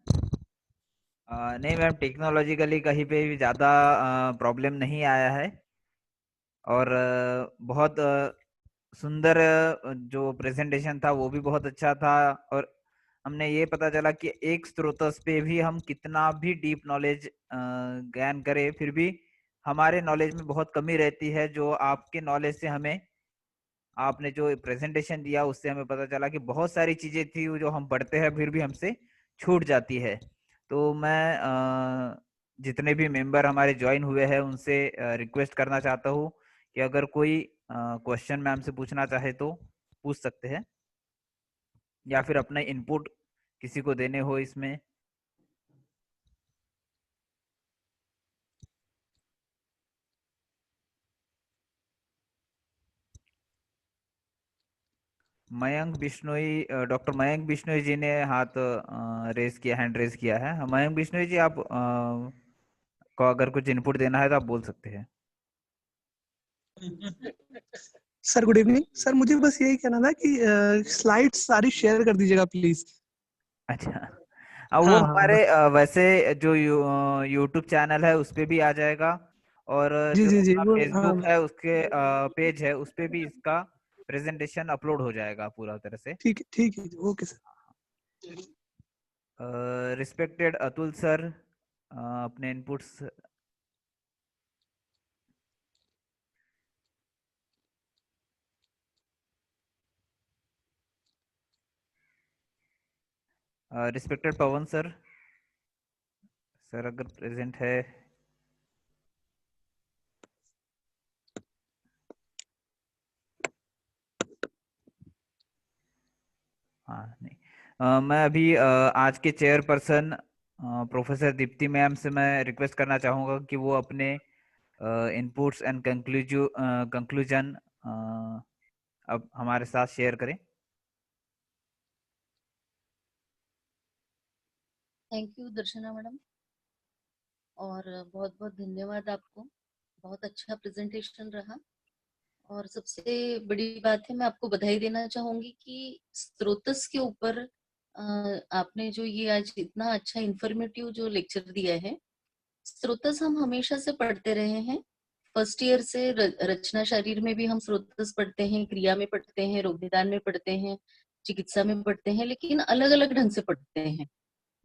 नहीं मैम, टेक्नोलॉजिकली कहीं पे भी ज़्यादा प्रॉब्लम नहीं आया है, और बहुत सुंदर जो प्रेजेंटेशन था वो भी बहुत अच्छा था, और हमने ये पता चला कि एक स्रोतस पे भी हम कितना भी डीप नॉलेज ज्ञान करें, फिर भी हमारे नॉलेज में बहुत कमी रहती है, जो आपके नॉलेज से हमें आपने जो प्रेजेंटेशन दिया उससे हमें पता चला कि बहुत सारी चीजें थी जो हम पढ़ते हैं फिर भी हमसे छूट जाती है। तो मैं जितने भी मेंबर हमारे ज्वाइन हुए हैं उनसे रिक्वेस्ट करना चाहता हूँ कि अगर कोई क्वेश्चन मैम से पूछना चाहे तो पूछ सकते हैं, या फिर अपना इनपुट किसी को देने हो इसमें। मयंक बिश्नोई, डॉक्टर मयंक बिश्नोई जी ने हाथ रेज किया, हैंड रेज किया है। मयंक बिश्नोई जी, आप को अगर कुछ इनपुट देना है तो आप बोल सकते हैं। सर गुड इवनिंग सर, मुझे बस यही कहना था कि स्लाइड्स सारी शेयर कर दीजिएगा प्लीज। अच्छा, अब वो हाँ हमारे बस। वैसे जो यूट्यूब चैनल है उस पे भी आ जाएगा, और जी जो जी जी, अपना वो हाँ। फेसबुक है उसके पेज है उस पे भी इसका प्रेजेंटेशन अपलोड हो जाएगा पूरा तरह से। ठीक है, okay sir. Respected Atul sir, अपने इनपुट्स। रिस्पेक्टेड पवन सर, सर अगर प्रेजेंट है। हाँ नहीं, मैं अभी आज के चेयरपर्सन प्रोफेसर दीप्ति मैम से मैं रिक्वेस्ट करना चाहूँगा कि वो अपने इनपुट्स एंड कंक्लूजन अब हमारे साथ शेयर करें। थैंक यू दर्शना मैडम, और बहुत बहुत धन्यवाद आपको। बहुत अच्छा प्रेजेंटेशन रहा, और सबसे बड़ी बात है, मैं आपको बधाई देना चाहूंगी कि स्रोतस के ऊपर आपने जो ये आज इतना अच्छा इंफॉर्मेटिव जो लेक्चर दिया है। स्रोतस हम हमेशा से पढ़ते रहे हैं, फर्स्ट ईयर से रचना शरीर में भी हम स्रोतस पढ़ते हैं, क्रिया में पढ़ते हैं, रोग निदान में पढ़ते हैं, चिकित्सा में पढ़ते हैं, लेकिन अलग अलग ढंग से पढ़ते हैं।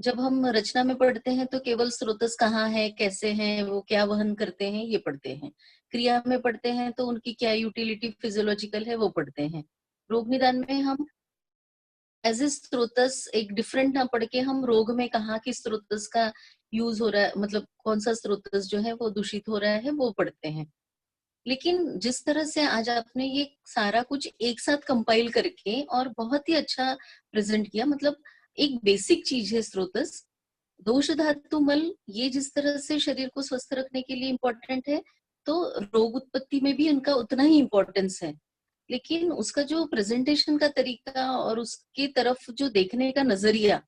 जब हम रचना में पढ़ते हैं तो केवल स्रोतस कहाँ है, कैसे हैं, वो क्या वहन करते हैं, ये पढ़ते हैं। क्रिया में पढ़ते हैं तो उनकी क्या यूटिलिटी फिजियोलॉजिकल है वो पढ़ते हैं। रोग निदान में हम एज ए स्रोतस एक डिफरेंट ना पढ़ के हम रोग में कहाँ की स्रोतस का यूज हो रहा है, मतलब कौन सा स्रोतस जो है वो दूषित हो रहा है वो पढ़ते हैं। लेकिन जिस तरह से आज आपने ये सारा कुछ एक साथ कंपाइल करके और बहुत ही अच्छा प्रेजेंट किया, मतलब एक बेसिक चीज है स्रोतस, दोष धातु मल, ये जिस तरह से शरीर को स्वस्थ रखने के लिए इम्पोर्टेंट है, तो रोग उत्पत्ति में भी उनका उतना ही इम्पोर्टेंस है। लेकिन उसका जो प्रेजेंटेशन का तरीका और उसकी तरफ जो देखने का नजरिया,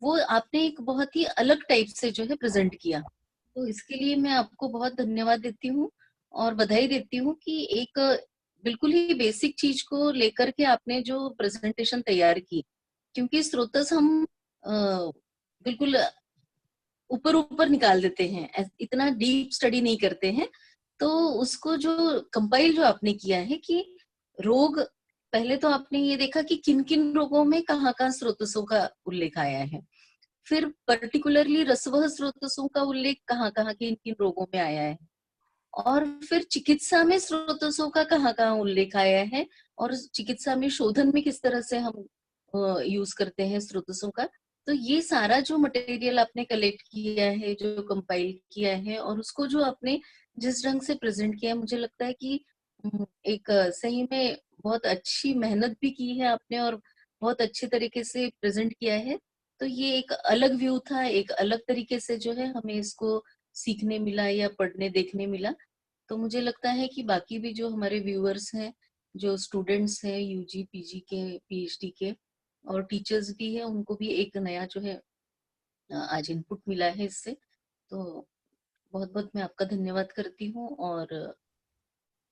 वो आपने एक बहुत ही अलग टाइप से जो है प्रेजेंट किया। तो इसके लिए मैं आपको बहुत धन्यवाद देती हूँ और बधाई देती हूँ कि एक बिल्कुल ही बेसिक चीज को लेकर के आपने जो प्रेजेंटेशन तैयार की। क्योंकि स्रोतस हम बिल्कुल ऊपर ऊपर निकाल देते हैं, इतना डीप स्टडी नहीं करते हैं। तो उसको जो कंपाइल जो आपने किया है कि रोग, पहले तो आपने ये देखा कि किन किन रोगों में कहाँ कहाँ स्रोतसों का उल्लेख आया है, फिर पर्टिकुलरली रसवह स्रोतसों का उल्लेख कहाँ कहाँ किन किन रोगों में आया है, और फिर चिकित्सा में स्रोतसों का कहाँ कहाँ उल्लेख आया है, और चिकित्सा में शोधन में किस तरह से हम यूज करते हैं स्रोतसों का। तो ये सारा जो मटेरियल आपने कलेक्ट किया है, जो कंपाइल किया है, और उसको जो आपने जिस ढंग से प्रेजेंट किया, मुझे लगता है कि एक सही में बहुत अच्छी मेहनत भी की है आपने और बहुत अच्छे तरीके से प्रेजेंट किया है। तो ये एक अलग व्यू था, एक अलग तरीके से जो है हमें इसको सीखने मिला या पढ़ने देखने मिला। तो मुझे लगता है कि बाकी भी जो हमारे व्यूअर्स हैं, जो स्टूडेंट्स हैं यूजी पीजी के, पीएचडी के, और टीचर्स भी हैं, उनको भी एक नया जो है आज इनपुट मिला है इससे। तो बहुत बहुत मैं आपका धन्यवाद करती हूँ और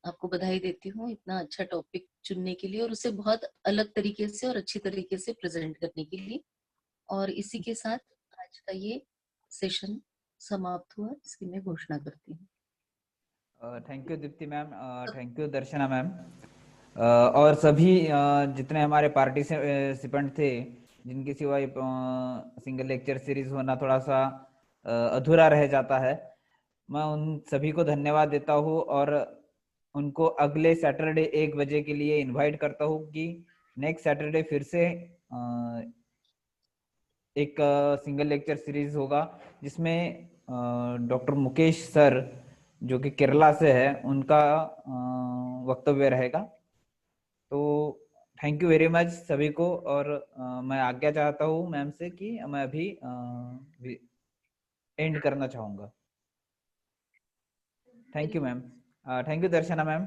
आपको बधाई देती हूँ इतना अच्छा टॉपिक चुनने के लिए और उसे बहुत अलग तरीके से और अच्छी तरीके से प्रेजेंट करने के लिए। और इसी के साथ आज का ये सेशन समाप्त हुआ, इसकी मैं घोषणा करती हूँ। Thank you Deepti ma'am, thank you Darshana ma'am, और सभी जितने हमारे पार्टिसिपेंट थे जिनकी सिवाय सिंगल लेक्चर सीरीज होना थोड़ा सा अधूरा रह जाता है, मैं उन सभी को धन्यवाद देता हूँ। और उनको अगले सैटरडे 1 बजे के लिए इनवाइट करता हूँ कि नेक्स्ट सैटरडे फिर से एक सिंगल लेक्चर सीरीज होगा, जिसमें डॉक्टर मुकेश सर जो कि केरला से है, उनका वक्तव्य रहेगा। तो थैंक यू वेरी मच सभी को, और मैं आज्ञा चाहता हूँ मैम से कि मैं अभी एंड करना चाहूँगा। Thank you ma'am. Thank you Darshana ma'am.